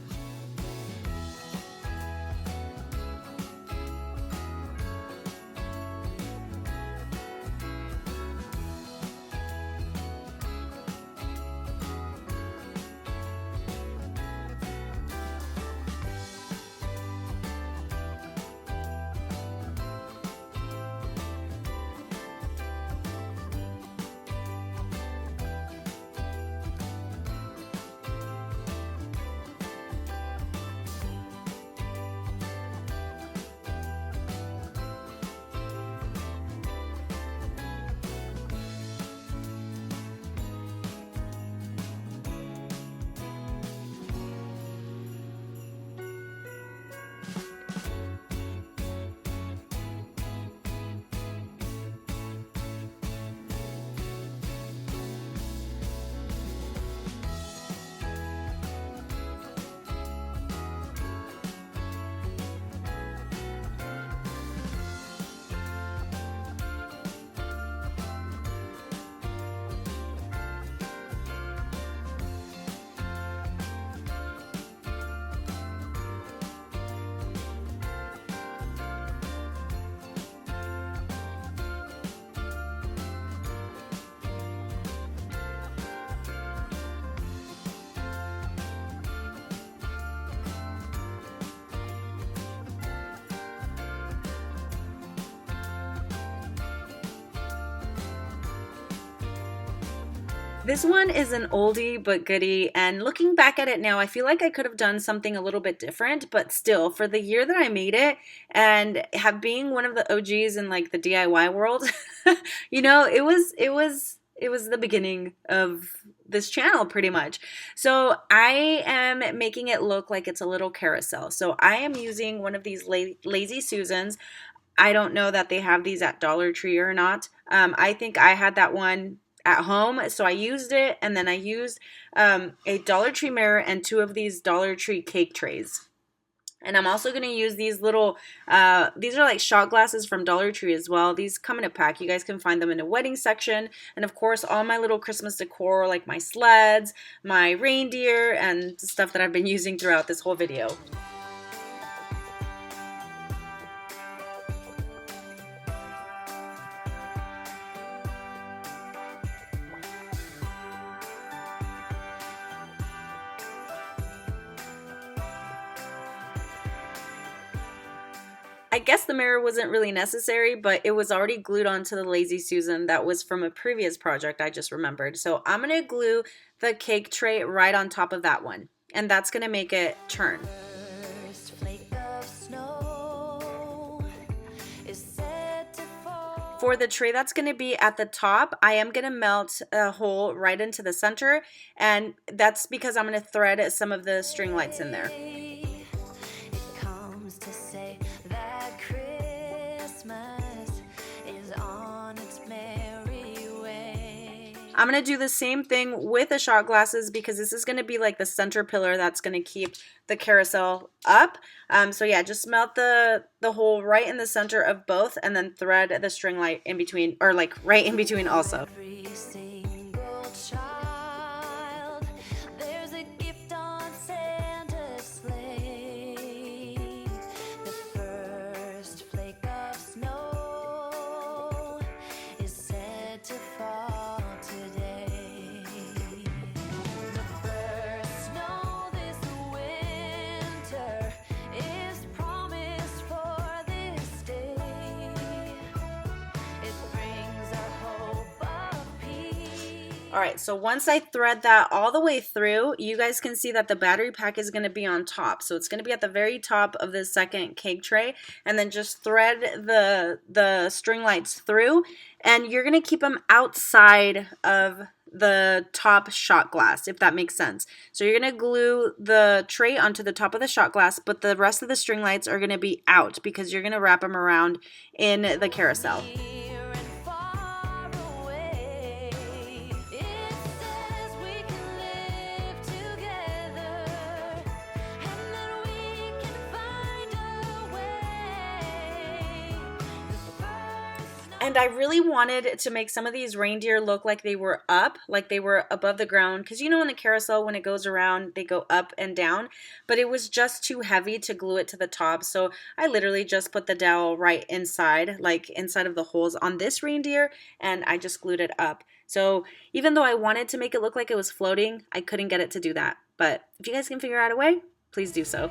This one is an oldie but goodie, and looking back at it now, I feel like I could have done something a little bit different, but still, for the year that I made it, and being one of the OGs in like the DIY world, you know, it was the beginning of this channel pretty much. So I am making it look like it's a little carousel. So I am using one of these Lazy Susans. I don't know that they have these at Dollar Tree or not. I think I had that one at home, so I used it, and then I used a Dollar Tree mirror and 2 of these Dollar Tree cake trays. And I'm also going to use these little, these are like shot glasses from Dollar Tree as well. These come in a pack. You guys can find them in a wedding section. And of course, all my little Christmas decor, like my sleds, my reindeer, and stuff that I've been using throughout this whole video. I guess the mirror wasn't really necessary, but it was already glued onto the Lazy Susan that was from a previous project I just remembered. So I'm going to glue the cake tray right on top of that one, and that's going to make it turn. For the tray that's going to be at the top, I am going to melt a hole right into the center, and that's because I'm going to thread some of the string lights in there. I'm going to do the same thing with the shot glasses because this is going to be like the center pillar that's going to keep the carousel up. So yeah, just melt the hole right in the center of both and then thread the string light in between, or like right in between also. All right, so once I thread that all the way through, you guys can see that the battery pack is going to be on top. So it's going to be at the very top of the second cake tray, and then just thread the string lights through, and you're going to keep them outside of the top shot glass, if that makes sense. So you're going to glue the tray onto the top of the shot glass, but the rest of the string lights are going to be out because you're going to wrap them around in the carousel. And I really wanted to make some of these reindeer look like they were up, like they were above the ground. Because you know in the carousel when it goes around, they go up and down. But it was just too heavy to glue it to the top. So I literally just put the dowel right inside, like inside of the holes on this reindeer. And I just glued it up. So even though I wanted to make it look like it was floating, I couldn't get it to do that. But if you guys can figure out a way, please do so.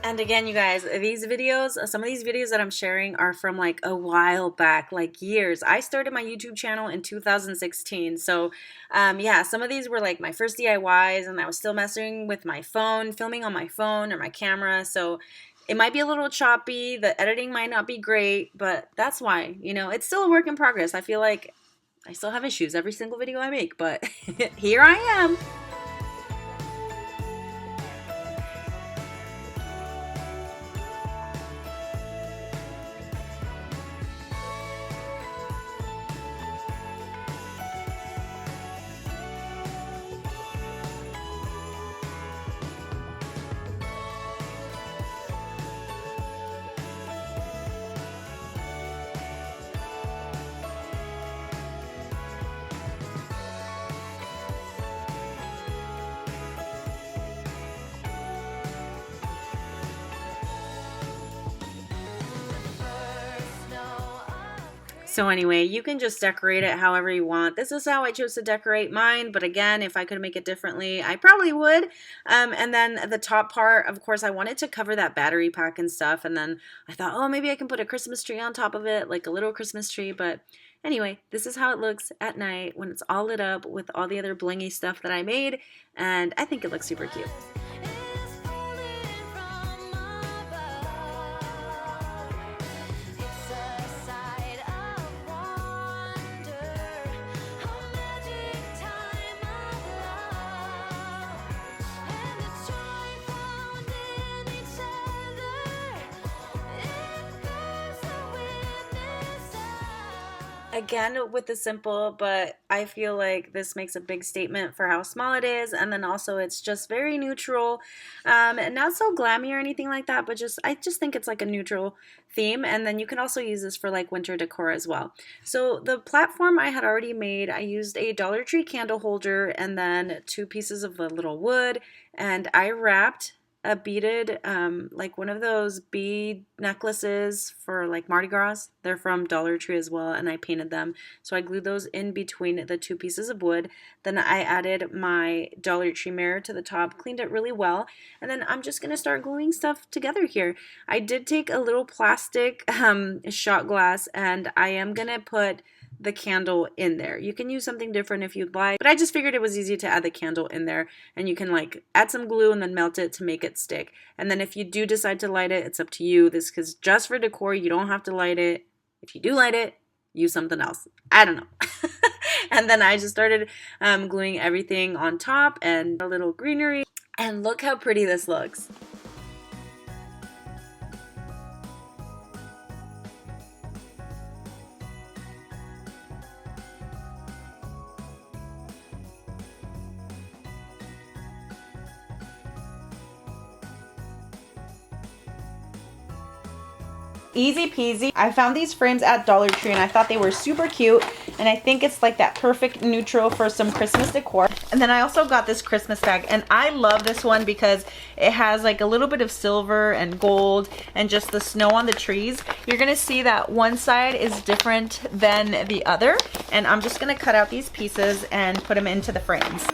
And again, you guys, these videos, some of these videos that I'm sharing are from like a while back, like years. I started my YouTube channel in 2016. So yeah, some of these were like my first DIYs, and I was still messing with my phone, filming on my phone or my camera. So it might be a little choppy. The editing might not be great, but that's why, you know, it's still a work in progress. I feel like I still have issues every single video I make, but here I am. So anyway, you can just decorate it however you want. This is how I chose to decorate mine, but again, if I could make it differently, I probably would. And then the top part, of course, I wanted to cover that battery pack and stuff, and then I thought, oh, maybe I can put a Christmas tree on top of it, like a little Christmas tree, but anyway, this is how it looks at night when it's all lit up with all the other blingy stuff that I made, and I think it looks super cute. Again, with the simple, but I feel like this makes a big statement for how small it is, and then also it's just very neutral, and not so glammy or anything like that, but I just think it's like a neutral theme. And then you can also use this for like winter decor as well. So the platform I had already made, I used a Dollar Tree candle holder and then 2 pieces of a little wood, and I wrapped a beaded, like one of those bead necklaces for like Mardi Gras. They're from Dollar Tree as well, and I painted them. So I glued those in between the 2 pieces of wood. Then I added my Dollar Tree mirror to the top, cleaned it really well, and then I'm just gonna start gluing stuff together here. I did take a little plastic shot glass, and I am gonna put the candle in there. You can use something different if you'd like, but I just figured it was easy to add the candle in there, and you can like add some glue and then melt it to make it stick. And then if you do decide to light it, it's up to you. This is just for decor. You don't have to light it. If you do light it, use something else. I don't know. And then I just started gluing everything on top and a little greenery, and look how pretty this looks. Easy peasy. I found these frames at Dollar Tree and I thought they were super cute, and I think it's like that perfect neutral for some Christmas decor. And then I also got this Christmas bag, and I love this one because it has like a little bit of silver and gold and just the snow on the trees. You're gonna see that one side is different than the other, and I'm just gonna cut out these pieces and put them into the frames.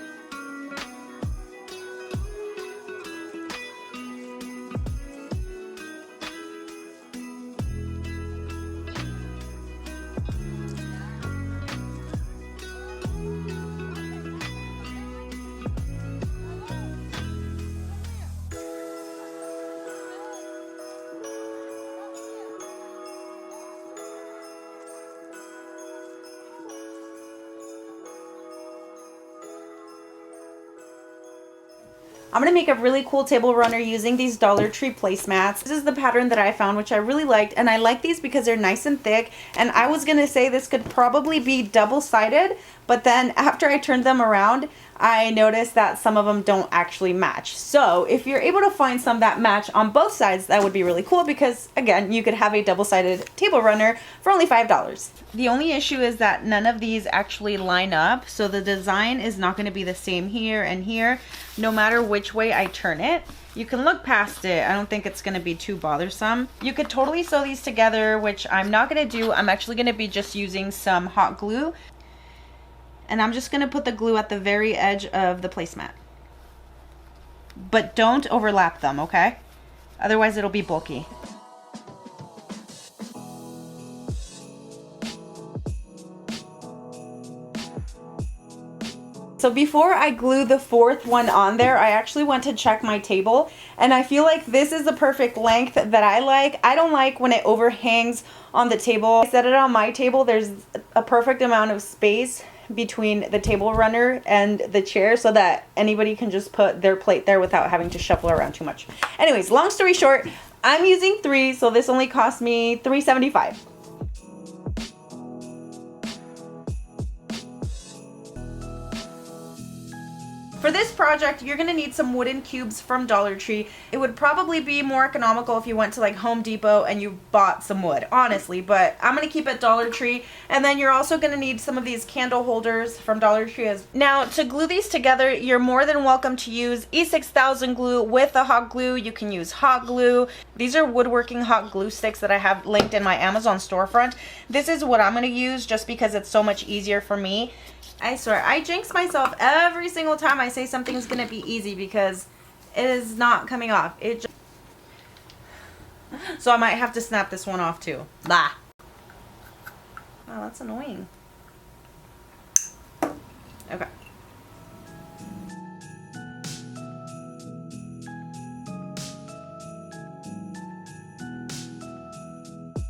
I'm going to make a really cool table runner using these Dollar Tree placemats. This is the pattern that I found, which I really liked, and I like these because they're nice and thick, and I was going to say this could probably be double-sided, but then after I turned them around, I noticed that some of them don't actually match. So if you're able to find some that match on both sides, that would be really cool because, again, you could have a double-sided table runner for only $5. The only issue is that none of these actually line up, so the design is not going to be the same here and here, no matter which way I turn it. You can look past it. I don't think it's going to be too bothersome. You could totally sew these together, which I'm not going to do. I'm actually going to be just using some hot glue. And I'm just going to put the glue at the very edge of the placemat. But don't overlap them, okay? Otherwise it'll be bulky. So before I glue the fourth one on there, I actually went to check my table, and I feel like this is the perfect length that I like. I don't like when it overhangs on the table. I set it on my table. There's a perfect amount of space between the table runner and the chair so that anybody can just put their plate there without having to shuffle around too much. Anyways, long story short, I'm using 3, so this only cost me $3.75. For this project, you're going to need some wooden cubes from Dollar Tree. It would probably be more economical if you went to like Home Depot and you bought some wood, honestly, but I'm going to keep it Dollar Tree. And then you're also going to need some of these candle holders from Dollar Tree. Now, to glue these together, you're more than welcome to use E6000 glue with the hot glue. You can use hot glue. These are woodworking hot glue sticks that I have linked in my Amazon storefront. This is what I'm going to use just because it's so much easier for me. I swear, I jinx myself every single time I say something's going to be easy because it is not coming off. So I might have to snap this one off too. Bah. Wow, that's annoying. Okay.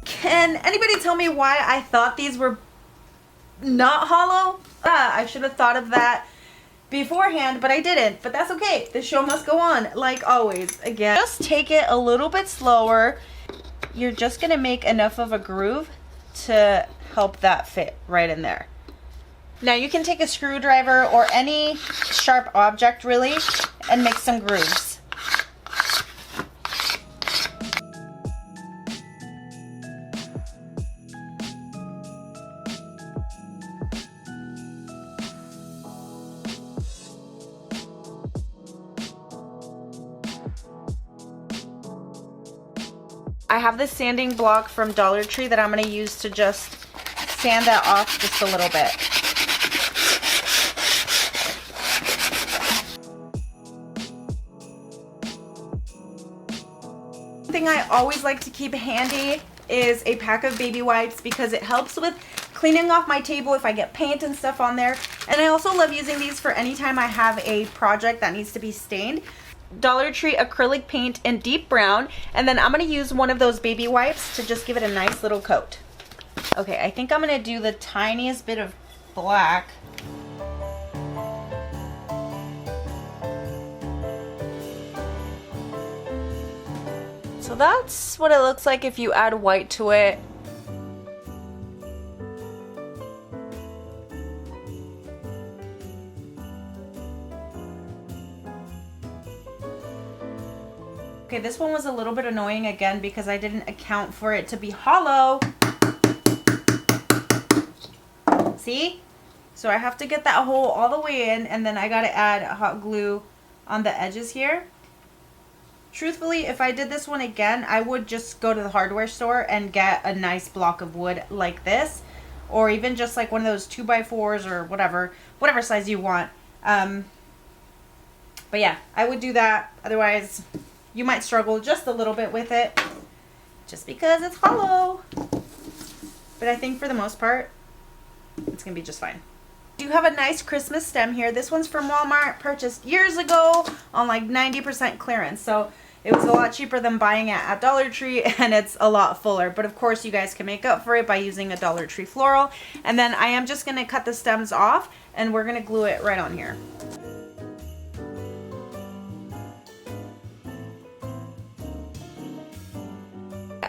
Can anybody tell me why I thought these were not hollow? I should have thought of that beforehand, but I didn't. But that's okay. The show must go on, like always. Again, just take it a little bit slower. You're just going to make enough of a groove to help that fit right in there. Now you can take a screwdriver or any sharp object really and make some grooves. I have this sanding block from Dollar Tree that I'm going to use to just sand that off just a little bit. One thing I always like to keep handy is a pack of baby wipes because it helps with cleaning off my table if I get paint and stuff on there. And I also love using these for any time I have a project that needs to be stained. Dollar Tree acrylic paint in deep brown, and then I'm going to use one of those baby wipes to just give it a nice little coat. Okay, I think I'm going to do the tiniest bit of black. So that's what it looks like if you add white to it. Okay, this one was a little bit annoying again because I didn't account for it to be hollow. See? So I have to get that hole all the way in, and then I gotta add hot glue on the edges here. Truthfully, if I did this one again, I would just go to the hardware store and get a nice block of wood like this, or even just like one of those 2x4s or whatever size you want. But yeah, I would do that. Otherwise, you might struggle just a little bit with it just because it's hollow. But I think for the most part, it's going to be just fine. You have a nice Christmas stem here. This one's from Walmart, purchased years ago on like 90% clearance. So it was a lot cheaper than buying it at Dollar Tree, and it's a lot fuller. But of course, you guys can make up for it by using a Dollar Tree floral. And then I am just going to cut the stems off, and we're going to glue it right on here.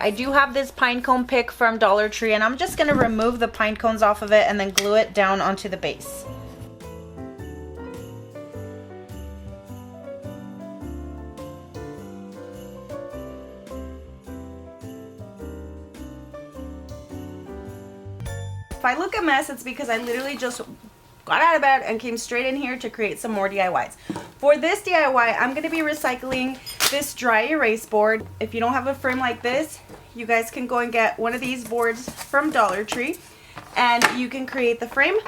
I do have this pine cone pick from Dollar Tree, and I'm just gonna remove the pine cones off of it and then glue it down onto the base. If I look a mess, it's because I literally just got out of bed and came straight in here to create some more DIYs. For this DIY, I'm going to be recycling this dry erase board. If you don't have a frame like this, you guys can go and get one of these boards from Dollar Tree, and you can create the frame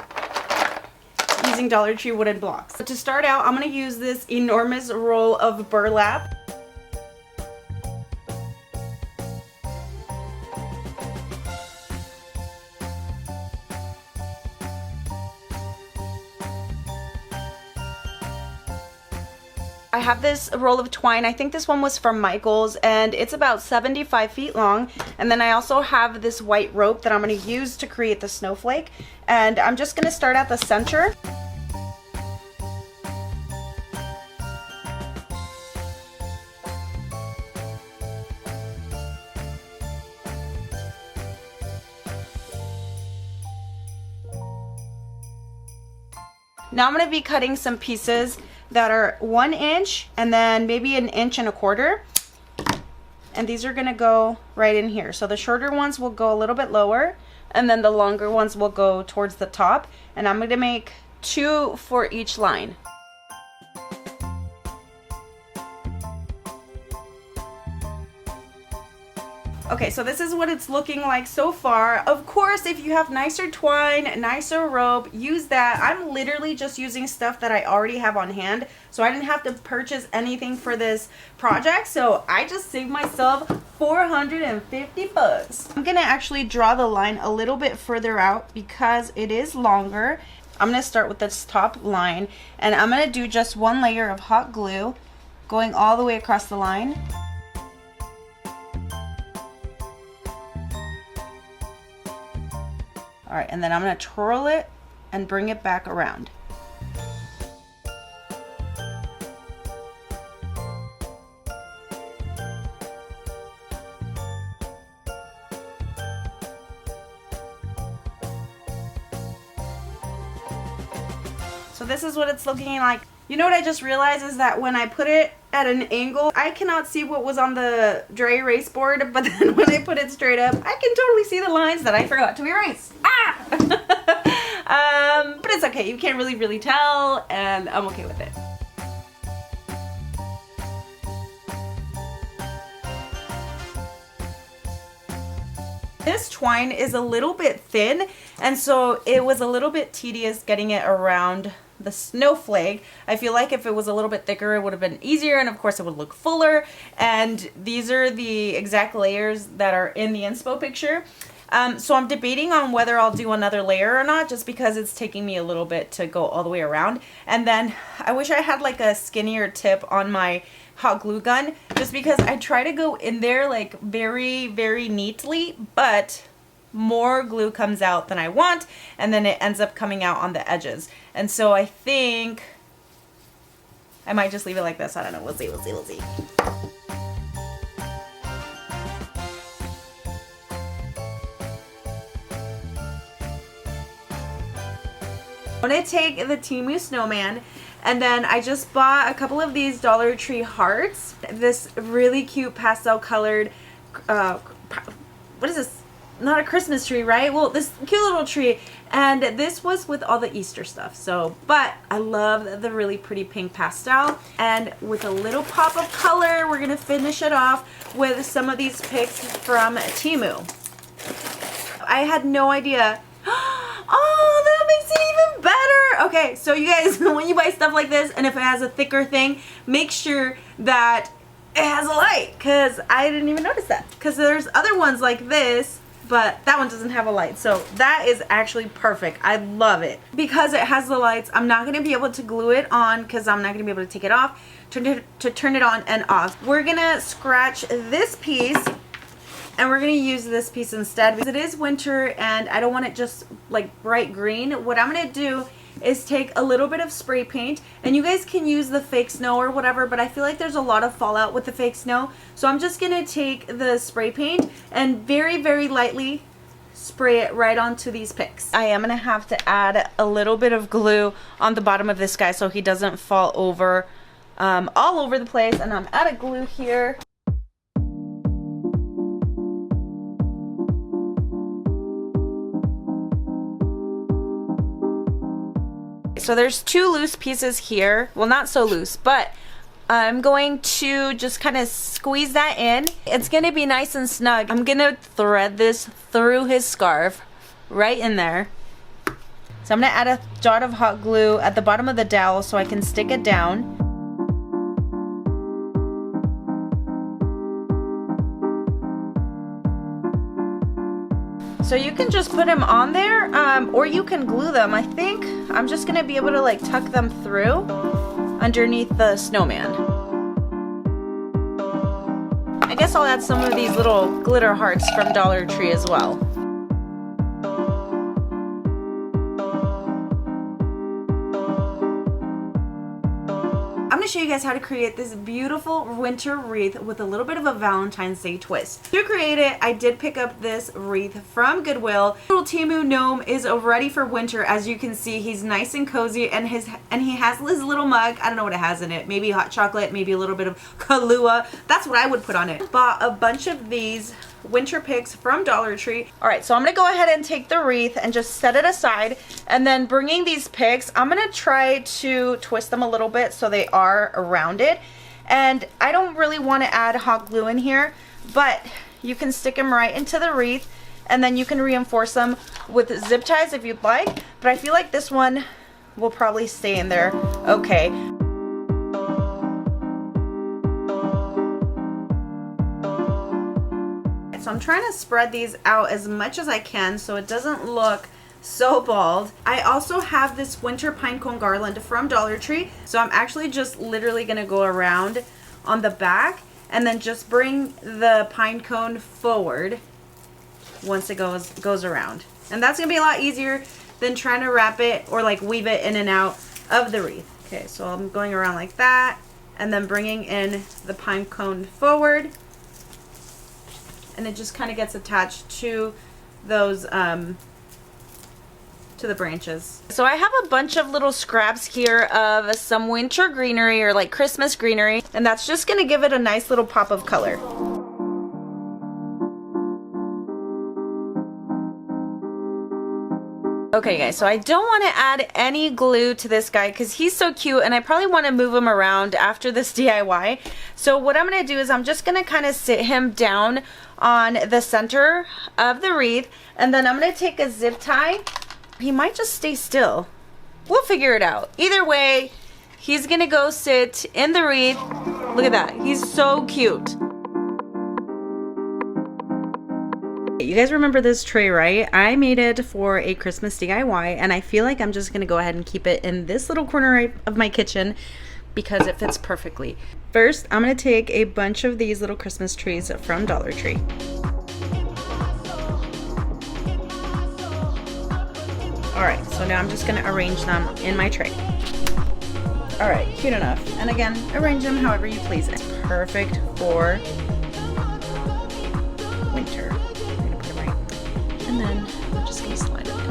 using Dollar Tree wooden blocks. So to start out, I'm going to use this enormous roll of burlap. I have this roll of twine. I think this one was from Michael's, and it's about 75 feet long. And then I also have this white rope that I'm going to use to create the snowflake. And I'm just going to start at the center. Now I'm going to be cutting some pieces that are 1 inch and then maybe 1.25 inches. And these are going to go right in here. So the shorter ones will go a little bit lower, and then the longer ones will go towards the top. And I'm going to make 2 for each line. Okay, so this is what it's looking like so far. Of course, if you have nicer twine, nicer rope, use that. I'm literally just using stuff that I already have on hand, so I didn't have to purchase anything for this project, so I just saved myself 450 bucks. I'm gonna actually draw the line a little bit further out because it is longer. I'm gonna start with this top line, and I'm gonna do just 1 layer of hot glue going all the way across the line. All right, and then I'm gonna twirl it and bring it back around. So this is what it's looking like. You know what I just realized is that when I put it at an angle, I cannot see what was on the dry erase board, but then when I put it straight up, I can totally see the lines that I forgot to erase. Ah! But it's okay, you can't really tell, and I'm okay with it. This twine is a little bit thin, and so it was a little bit tedious getting it around the snowflake. I feel like if it was a little bit thicker, it would have been easier, and of course it would look fuller. And these are the exact layers that are in the inspo picture. So I'm debating on whether I'll do another layer or not, just because it's taking me a little bit to go all the way around. And then I wish I had like a skinnier tip on my hot glue gun, just because I try to go in there like very neatly, but more glue comes out than I want, and then it ends up coming out on the edges. And so I think I might just leave it like this. I don't know. We'll see. I'm gonna take the Temu snowman, and then I just bought a couple of these Dollar Tree hearts. This really cute pastel colored, what is this? Not a Christmas tree, right? Well, this cute little tree, and this was with all the Easter stuff. So, but I love the really pretty pink pastel, and with a little pop of color, we're gonna finish it off with some of these picks from Temu. I had no idea. Oh, that makes it even better. Okay, so you guys, when you buy stuff like this, and if it has a thicker thing, make sure that it has a light, because I didn't even notice that. Because there's other ones like this, but that one doesn't have a light. So that is actually perfect. I love it. Because it has the lights, I'm not going to be able to glue it on, because I'm not going to be able to take it off to turn it on and off. We're going to scratch this piece, and we're going to use this piece instead, because it is winter and I don't want it just like bright green. What I'm going to do is take a little bit of spray paint, and you guys can use the fake snow or whatever, but I feel like there's a lot of fallout with the fake snow. So I'm just gonna take the spray paint and very, very lightly spray it right onto these picks. I am gonna have to add a little bit of glue on the bottom of this guy so he doesn't fall over all over the place, and I'm out of glue here. So there's 2 loose pieces here. Well, not so loose, but I'm going to just kind of squeeze that in. It's gonna be nice and snug. I'm gonna thread this through his scarf right in there. So I'm gonna add a dot of hot glue at the bottom of the dowel so I can stick it down. So you can just put them on there, or you can glue them. I think I'm just gonna be able to like tuck them through underneath the snowman. I guess I'll add some of these little glitter hearts from Dollar Tree as well. I'm going to show you guys how to create this beautiful winter wreath with a little bit of a Valentine's Day twist. To create it, I did pick up this wreath from Goodwill. Little Timu gnome is ready for winter. As you can see, he's nice and cozy, and he has his little mug. I don't know what it has in it. Maybe hot chocolate, maybe a little bit of Kahlua. That's what I would put on it. Bought a bunch of these winter picks from Dollar Tree. All right, so I'm gonna go ahead and take the wreath and just set it aside, and then bringing these picks, I'm gonna try to twist them a little bit so they are around it. And I don't really want to add hot glue in here, but you can stick them right into the wreath, and then you can reinforce them with zip ties if you'd like, but I feel like this one will probably stay in there okay. So I'm trying to spread these out as much as I can so it doesn't look so bald. I also have this winter pine cone garland from Dollar Tree. So I'm actually just literally gonna go around on the back and then just bring the pine cone forward once it goes around. And that's gonna be a lot easier than trying to wrap it or like weave it in and out of the wreath. Okay, so I'm going around like that and then bringing in the pine cone forward. And it just kind of gets attached to those to the branches. So I have a bunch of little scraps here of some winter greenery or like Christmas greenery, and that's just gonna give it a nice little pop of color. Okay guys, so I don't want to add any glue to this guy because he's so cute, and I probably want to move him around after this DIY. So what I'm going to do is I'm just going to kind of sit him down on the center of the wreath, and then I'm going to take a zip tie. He might just stay still. We'll figure it out. Either way, he's going to go sit in the wreath. Look at that. He's so cute. You guys remember this tray, right? I made it for a Christmas DIY, and I feel like I'm just gonna go ahead and keep it in this little corner of my kitchen because it fits perfectly. First, I'm gonna take a bunch of these little Christmas trees from Dollar Tree. All right, so now I'm just gonna arrange them in my tray. All right, cute enough. And again, arrange them however you please. It's perfect for winter. And then we're just going to slide it in.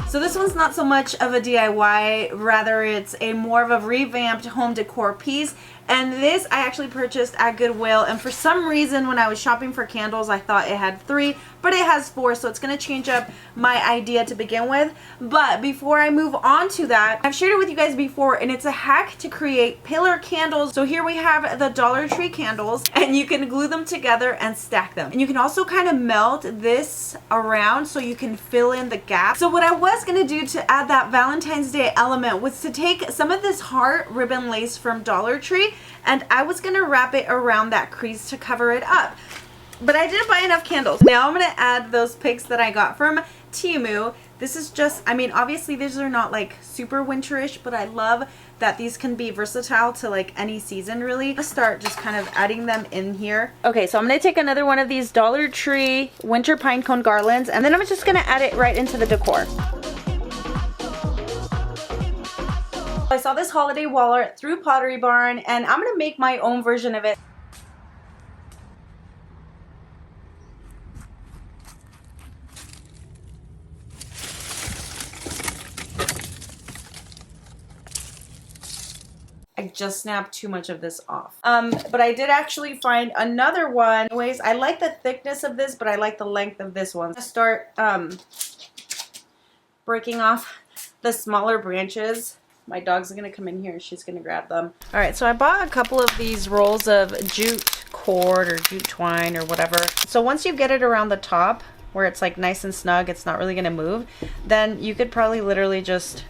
So this one's not so much of a DIY, rather it's a more of a revamped home decor piece. And this I actually purchased at Goodwill, and for some reason when I was shopping for candles I thought it had 3, but it has 4, so it's going to change up my idea to begin with. But before I move on to that, I've shared it with you guys before, and it's a hack to create pillar candles. So here we have the Dollar Tree candles, and you can glue them together and stack them. And you can also kind of melt this around so you can fill in the gap. So what I was going to do to add that Valentine's Day element was to take some of this heart ribbon lace from Dollar Tree, and I was going to wrap it around that crease to cover it up. But I didn't buy enough candles. Now I'm going to add those picks that I got from Temu. This is just, I mean, obviously these are not like super winterish, but I love that these can be versatile to like any season really. Let's start just kind of adding them in here. Okay, so I'm gonna take another one of these Dollar Tree winter pine cone garlands, and then I'm just gonna add it right into the decor. I saw this holiday wall art through Pottery Barn, and I'm gonna make my own version of it. I just snapped too much of this off. But I did actually find another one. Anyways, I like the thickness of this, but I like the length of this one. I'm gonna start breaking off the smaller branches. My dog's gonna come in here and she's gonna grab them. All right, so I bought a couple of these rolls of jute cord or jute twine or whatever. So once you get it around the top where it's like nice and snug, it's not really gonna move, then you could probably literally just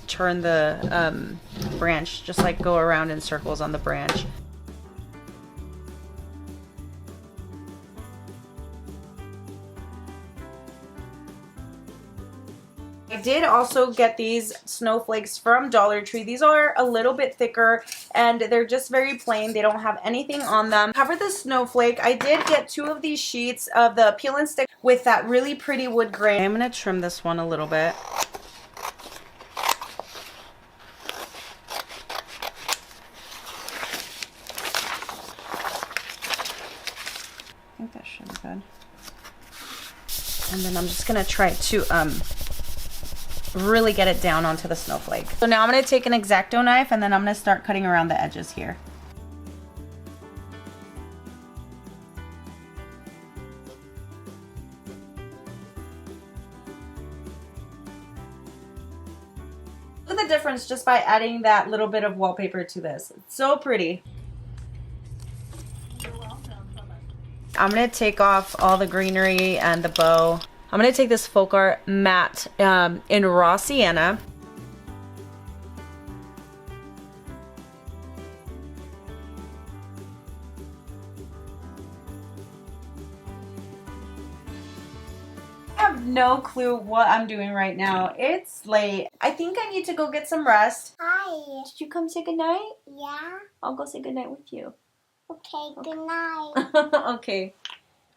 turn the branch, just like go around in circles on the branch. I did also get these snowflakes from Dollar Tree. These are a little bit thicker and they're just very plain. They don't have anything on them. Cover the snowflake. I did get 2 of these sheets of the peel and stick with that really pretty wood grain. I'm gonna trim this one a little bit. I think that should be good. And then I'm just gonna try to really get it down onto the snowflake. So now I'm gonna take an X-Acto knife and then I'm gonna start cutting around the edges here. Look at the difference just by adding that little bit of wallpaper to this. It's so pretty. I'm going to take off all the greenery and the bow. I'm going to take this folk art matte in raw sienna. I have no clue what I'm doing right now. It's late. I think I need to go get some rest. Hi. Did you come say goodnight? Yeah. I'll go say goodnight with you. Okay, good night. Okay.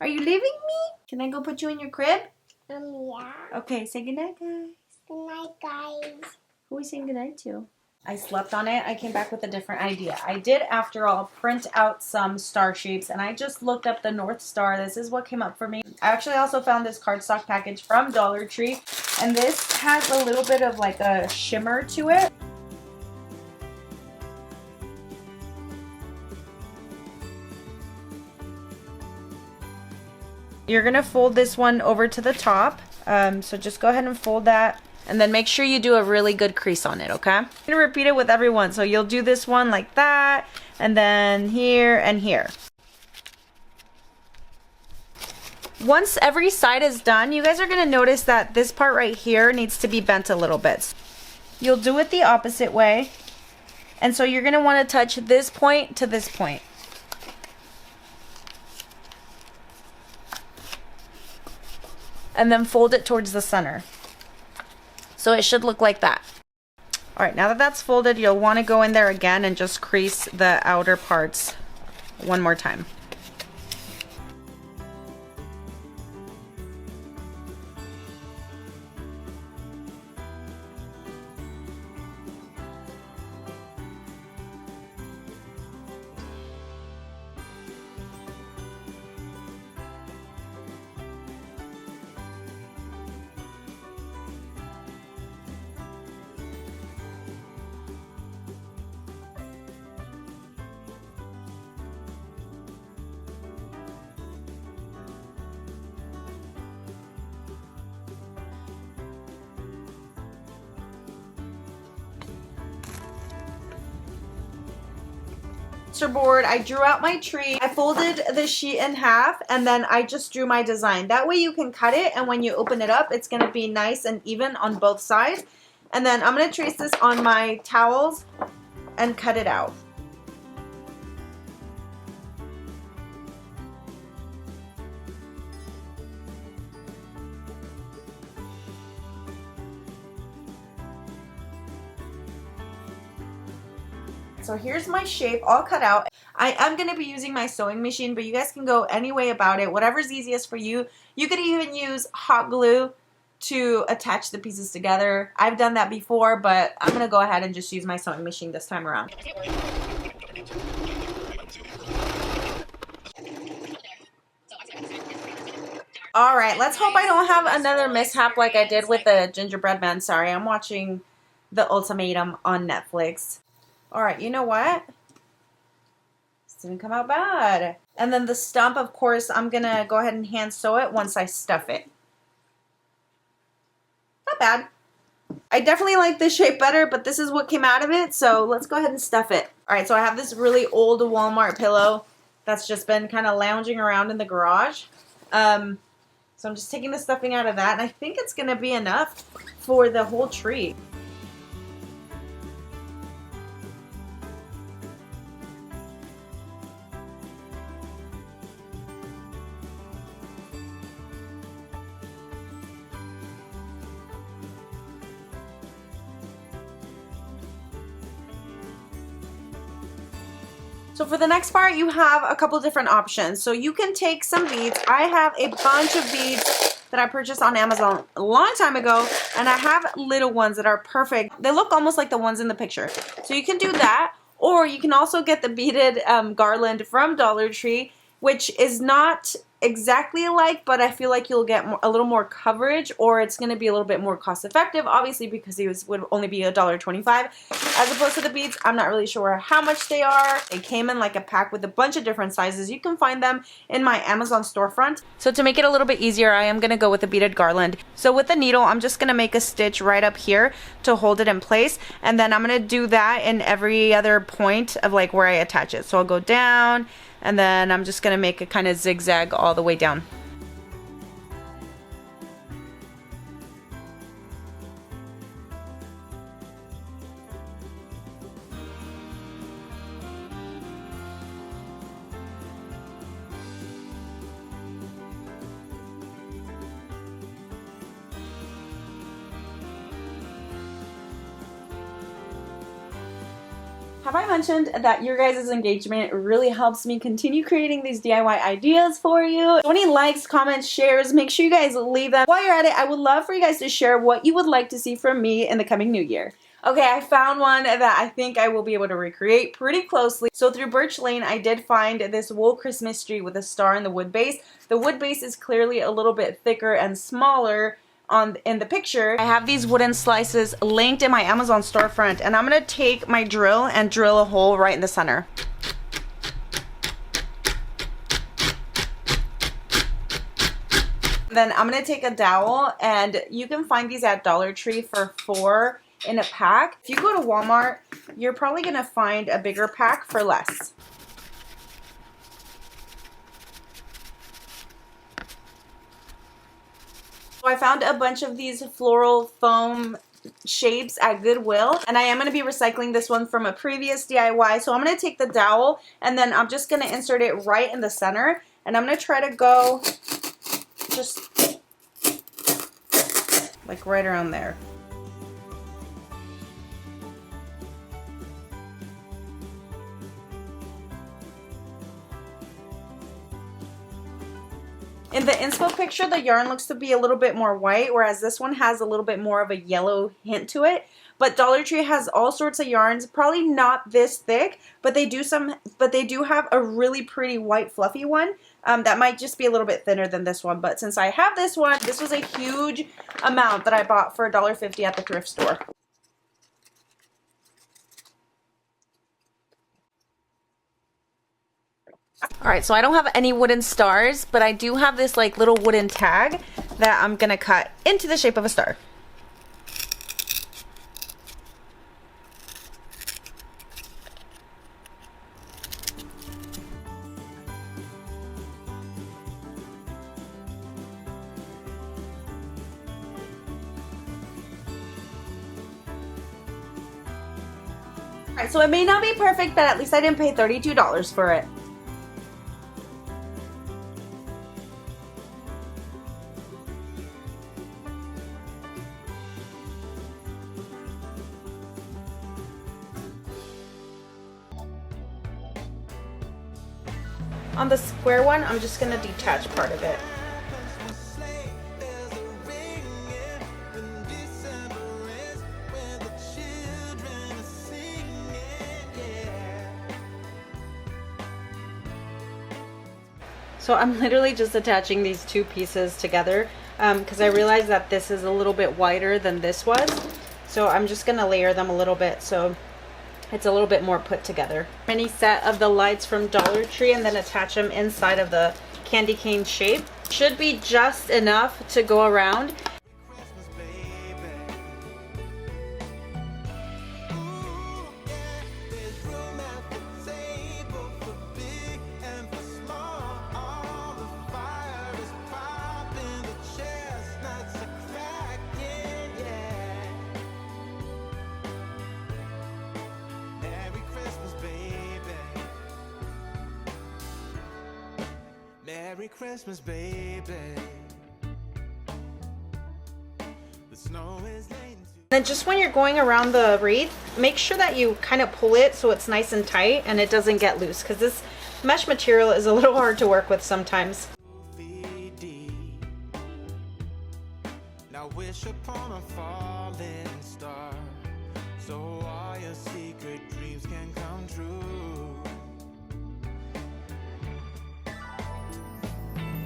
Are you leaving me? Can I go put you in your crib? Yeah. Okay, say goodnight, guys. Good night, guys. Who are we saying goodnight to? I slept on it. I came back with a different idea. I did, after all, print out some star shapes, and I just looked up the North Star. This is what came up for me. I actually also found this cardstock package from Dollar Tree, and this has a little bit of like a shimmer to it. You're going to fold this one over to the top. So just go ahead and fold that. And then make sure you do a really good crease on it, okay? I'm going to repeat it with everyone. So you'll do this one like that. And then here and here. Once every side is done, you guys are going to notice that this part right here needs to be bent a little bit. You'll do it the opposite way. And so you're going to want to touch this point to this point. And then fold it towards the center. So it should look like that. All right, now that that's folded, you'll want to go in there again and just crease the outer parts one more time. Board, I drew out my tree. I folded the sheet in half and then I just drew my design. That way you can cut it, and when you open it up, it's going to be nice and even on both sides. And then I'm going to trace this on my towels and cut it out. so here's my shape all cut out. I am going to be using my sewing machine, but you guys can go any way about it, whatever's easiest for you. You could even use hot glue to attach the pieces together. I've done that before, but I'm going to go ahead and just use my sewing machine this time around. Alright, let's hope I don't have another mishap like I did with the gingerbread man. Sorry, I'm watching The Ultimatum on Netflix. Alright, you know what? This didn't come out bad. And then the stump, of course, I'm going to go ahead and hand sew it once I stuff it. Not bad. I definitely like this shape better, but this is what came out of it, so let's go ahead and stuff it. Alright, so I have this really old Walmart pillow that's just been kind of lounging around in the garage. So I'm just taking the stuffing out of that, and I think it's going to be enough for the whole tree. So for the next part, you have a couple different options. So you can take some beads. I have a bunch of beads that I purchased on Amazon a long time ago, and I have little ones that are perfect. They look almost like the ones in the picture. So you can do that, or you can also get the beaded garland from Dollar Tree, which is not exactly alike, but I feel like you'll get a little more coverage, or it's going to be a little bit more cost effective, obviously, because it would only be $1.25 as opposed to the beads. I'm not really sure how much they are. They came in like a pack with a bunch of different sizes. You can find them in my Amazon storefront. So to make it a little bit easier, I am going to go with a beaded garland. So with the needle, I'm just going to make a stitch right up here to hold it in place, and then I'm going to do that in every other point of like where I attach it. So I'll go down, and then I'm just going to make a kind of zigzag all the way down. Have I mentioned that your guys' engagement really helps me continue creating these DIY ideas for you? So any likes, comments, shares, make sure you guys leave them. While you're at it, I would love for you guys to share what you would like to see from me in the coming new year. Okay, I found one that I think I will be able to recreate pretty closely. So through Birch Lane, I did find this wool Christmas tree with a star in the wood base. The wood base is clearly a little bit thicker and smaller in the picture. I have these wooden slices linked in my Amazon storefront, and I'm going to take my drill and drill a hole right in the center. Then I'm going to take a dowel, and you can find these at Dollar Tree for $4 in a pack. If you go to Walmart, you're probably going to find a bigger pack for less. I found a bunch of these floral foam shapes at Goodwill, and I am going to be recycling this one from a previous DIY. So I'm going to take the dowel, and then I'm just going to insert it right in the center, and I'm going to try to go just like right around there. In the inspo picture, the yarn looks to be a little bit more white, whereas this one has a little bit more of a yellow hint to it. But Dollar Tree has all sorts of yarns, probably not this thick, but they do have a really pretty white fluffy one that might just be a little bit thinner than this one. But since I have this one, this was a huge amount that I bought for $1.50 at the thrift store. Alright, so I don't have any wooden stars, but I do have this like little wooden tag that I'm gonna cut into the shape of a star. Alright, so it may not be perfect, but at least I didn't pay $32 for it. On the square one, I'm just gonna detach part of it. So I'm literally just attaching these two pieces together because I realized that this is a little bit wider than this was. So I'm just gonna layer them a little bit so it's a little bit more put together. Mini set of the lights from Dollar Tree and then attach them inside of the candy cane shape. Should be just enough to go around. Merry Christmas, baby. The snow is laying. Then just when you're going around the wreath, make sure that you kind of pull it so it's nice and tight and it doesn't get loose, because this mesh material is a little hard to work with sometimes. Now wish upon a falling star, so all your secret dreams can come true.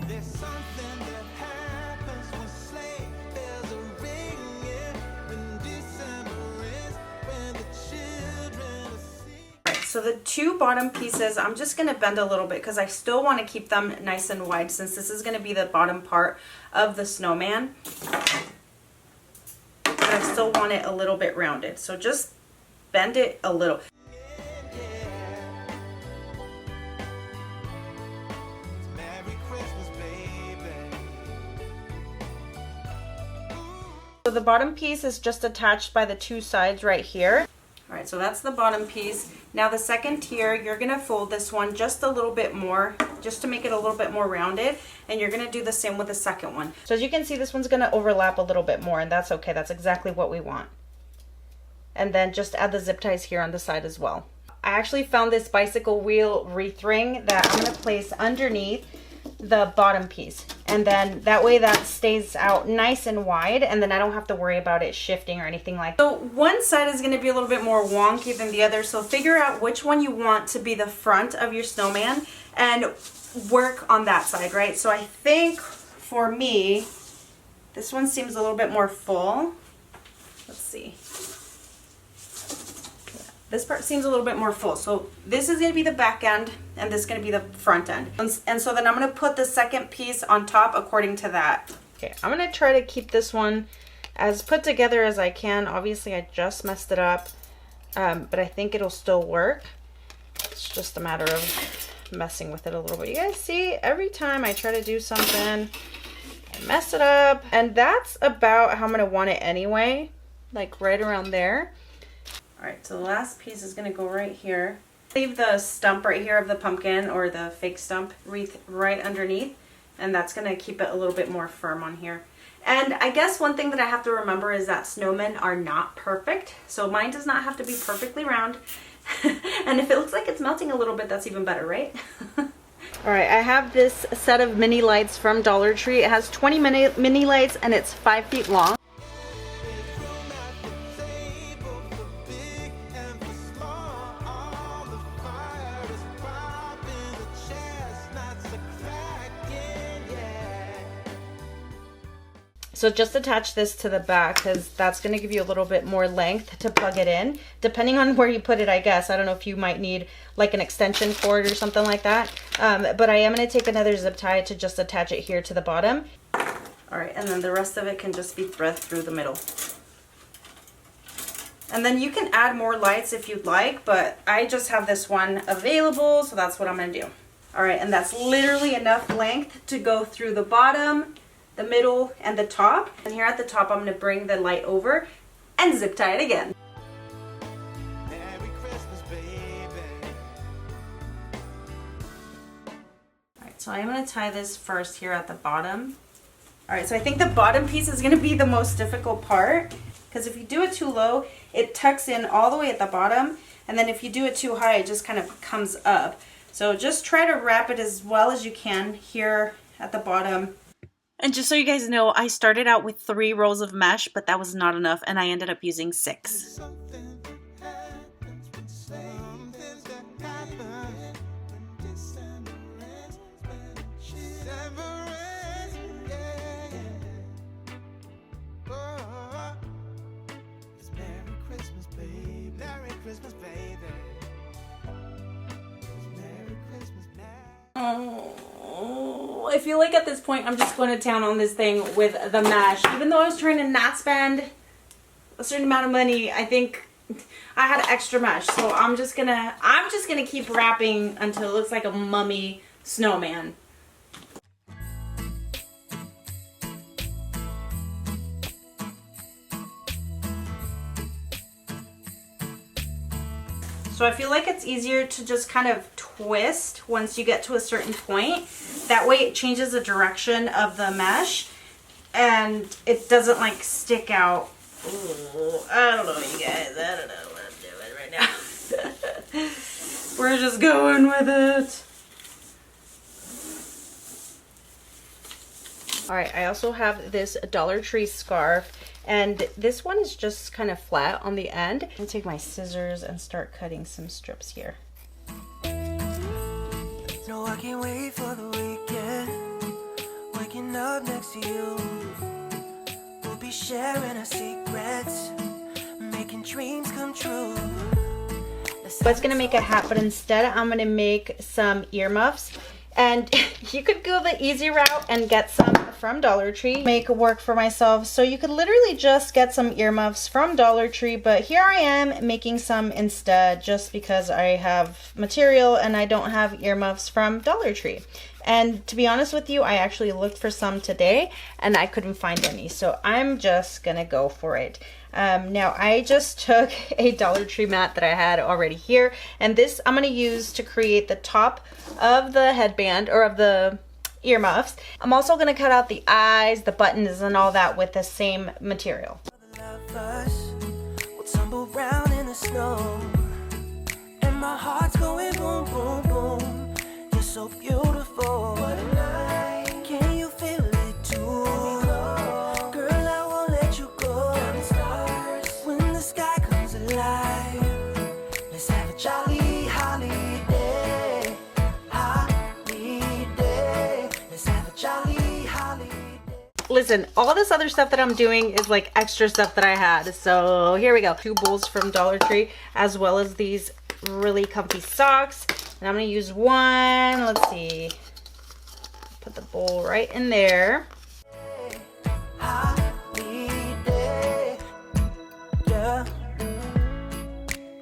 There's something that happens when sleigh bells are ringing, when December is, when the children are singing. Alright, so the two bottom pieces, I'm just going to bend a little bit because I still want to keep them nice and wide since this is going to be the bottom part of the snowman. But I still want it a little bit rounded. So just bend it a little. So the bottom piece is just attached by the two sides right here. All right, so that's the bottom piece. Now the second tier, you're gonna fold this one just a little bit more, just to make it a little bit more rounded, and you're gonna do the same with the second one. So as you can see, this one's gonna overlap a little bit more, and that's okay. That's exactly what we want. And then just add the zip ties here on the side as well. I actually found this bicycle wheel wreath ring that I'm gonna place underneath the bottom piece, and then that way that stays out nice and wide, and then I don't have to worry about it shifting or anything like that. So one side is going to be a little bit more wonky than the other, so figure out which one you want to be the front of your snowman and work on that side, right? So I think for me this one seems a little bit more full. Let's see. This part seems a little bit more full. So this is going to be the back end and this is going to be the front end. And so then I'm going to put the second piece on top according to that. Okay, I'm going to try to keep this one as put together as I can. Obviously I just messed it up, but I think it'll still work. It's just a matter of messing with it a little bit. You guys see, every time I try to do something, I mess it up. And that's about how I'm going to want it anyway, like right around there. Alright, so the last piece is going to go right here. Leave the stump right here of the pumpkin, or the fake stump wreath, right underneath, and that's going to keep it a little bit more firm on here. And I guess one thing that I have to remember is that snowmen are not perfect, so mine does not have to be perfectly round. And if it looks like it's melting a little bit, that's even better, right? Alright, I have this set of mini lights from Dollar Tree. It has 20 mini lights and it's 5 feet long. So just attach this to the back because that's going to give you a little bit more length to plug it in, depending on where you put it, I guess. I don't know if you might need like an extension cord or something like that. But I am going to take another zip tie to just attach it here to the bottom. All right, and then the rest of it can just be thread through the middle. And then you can add more lights if you'd like, but I just have this one available, so that's what I'm going to do. All right, and that's literally enough length to go through the bottom, the middle, and the top. And here at the top, I'm going to bring the light over and zip tie it again. Merry Christmas, baby. Alright, so I'm going to tie this first here at the bottom. Alright, so I think the bottom piece is going to be the most difficult part, because if you do it too low, it tucks in all the way at the bottom, and then if you do it too high, it just kind of comes up. So just try to wrap it as well as you can here at the bottom. And just so you guys know, I started out with 3 rolls of mesh, but that was not enough, and I ended up using 6. Something happens when something that happens when disseverance, oh, it's Merry Christmas, baby. Merry Christmas, baby. It's Merry Christmas now. Oh, I feel like at this point I'm just going to town on this thing with the mesh. Even though I was trying to not spend a certain amount of money, I think I had extra mesh. So I'm just gonna keep wrapping until it looks like a mummy snowman. So I feel like it's easier to just kind of twist once you get to a certain point. That way it changes the direction of the mesh and it doesn't like stick out. Ooh, I don't know, you guys. I don't know what I'm doing right now. We're just going with it. All right, I also have this Dollar Tree scarf, and this one is just kind of flat on the end. I'm gonna take my scissors and start cutting some strips here. No, I can't wait for the weekend. Waking up next to you. We'll be sharing our secrets, making dreams come true. I was gonna make a hat, but instead I'm gonna make some earmuffs. And you could go the easy route and get some from Dollar Tree, make it work for myself. So you could literally just get some earmuffs from Dollar Tree, but here I am making some instead just because I have material and I don't have earmuffs from Dollar Tree. And to be honest with you, I actually looked for some today and I couldn't find any. So I'm just gonna go for it. Now I just took a Dollar Tree mat that I had already here, and this I'm going to use to create the top of the headband or of the earmuffs. I'm also going to cut out the eyes, the buttons, and all that with the same material. We'll tumble round in the snow, and my heart's going boom, boom, boom. You're so beautiful. What a night. Can you feel it too? Jolly holiday, holiday. Let's have a jolly holiday. Listen, all this other stuff that I'm doing is like extra stuff that I had. So here we go. 2 bowls from Dollar Tree, as well as these really comfy socks. And I'm gonna use one. Let's see. Put the bowl right in there. Holiday, yeah.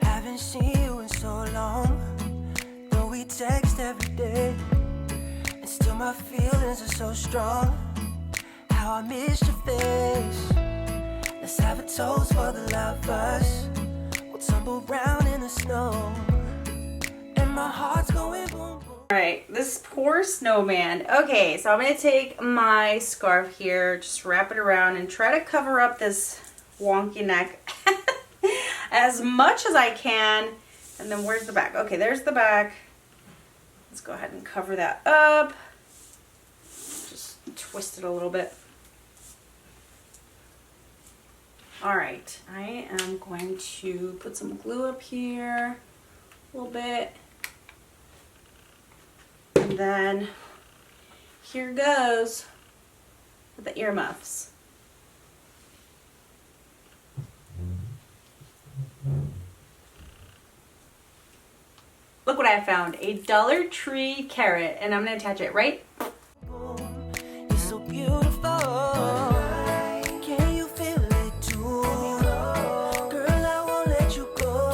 Haven't seen you in so long, though we text every day, and still my feelings are so strong. How I miss your face. Let's have a toast for the lovers. We'll tumble round in the snow, and my heart's going boom, boom. All right, this poor snowman. Okay, so I'm gonna take my scarf here, just wrap it around and try to cover up this wonky neck as much as I can. And then where's the back? Okay, there's the back. Let's go ahead and cover that up. Just twist it a little bit. All right, I am going to put some glue up here a little bit. And then here goes with the earmuffs. Look what I found, a Dollar Tree carrot, and I'm gonna attach it right. You're so beautiful. Can you feel it too? Girl, I won't let you go.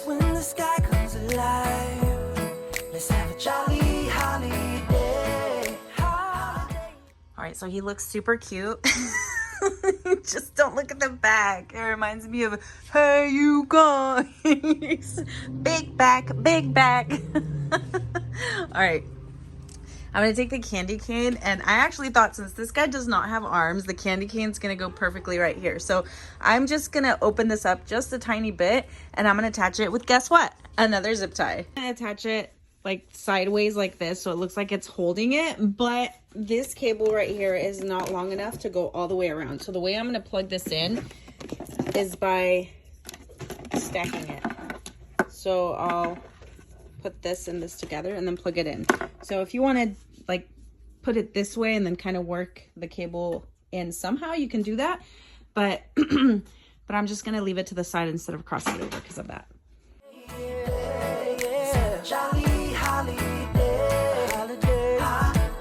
When the sky comes alive, let's have a jolly holiday. All right, so he looks super cute. Just don't look at the back. It reminds me of, hey, you guys. Big back, big back. All right. I'm going to take the candy cane, and I actually thought since this guy does not have arms, the candy cane's going to go perfectly right here. So I'm just going to open this up just a tiny bit, and I'm going to attach it with, guess what? Another zip tie. I'm going to attach it like sideways like this, so it looks like it's holding it, but this cable right here is not long enough to go all the way around. So the way I'm going to plug this in is by stacking it. So I'll put this and this together and then plug it in. So if you want to like put it this way and then kind of work the cable in somehow, you can do that, but but I'm just going to leave it to the side instead of crossing it over because of that. Jolly holiday, holiday, holiday,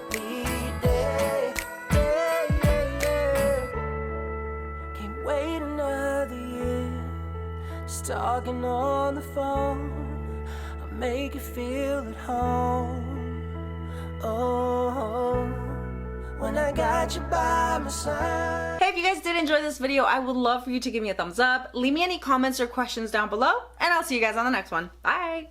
can't wait another year. Just talking on the phone, I'll make you feel at home. Oh, when I got you by my side. Hey, if you guys did enjoy this video, I would love for you to give me a thumbs up. Leave me any comments or questions down below, and I'll see you guys on the next one. Bye!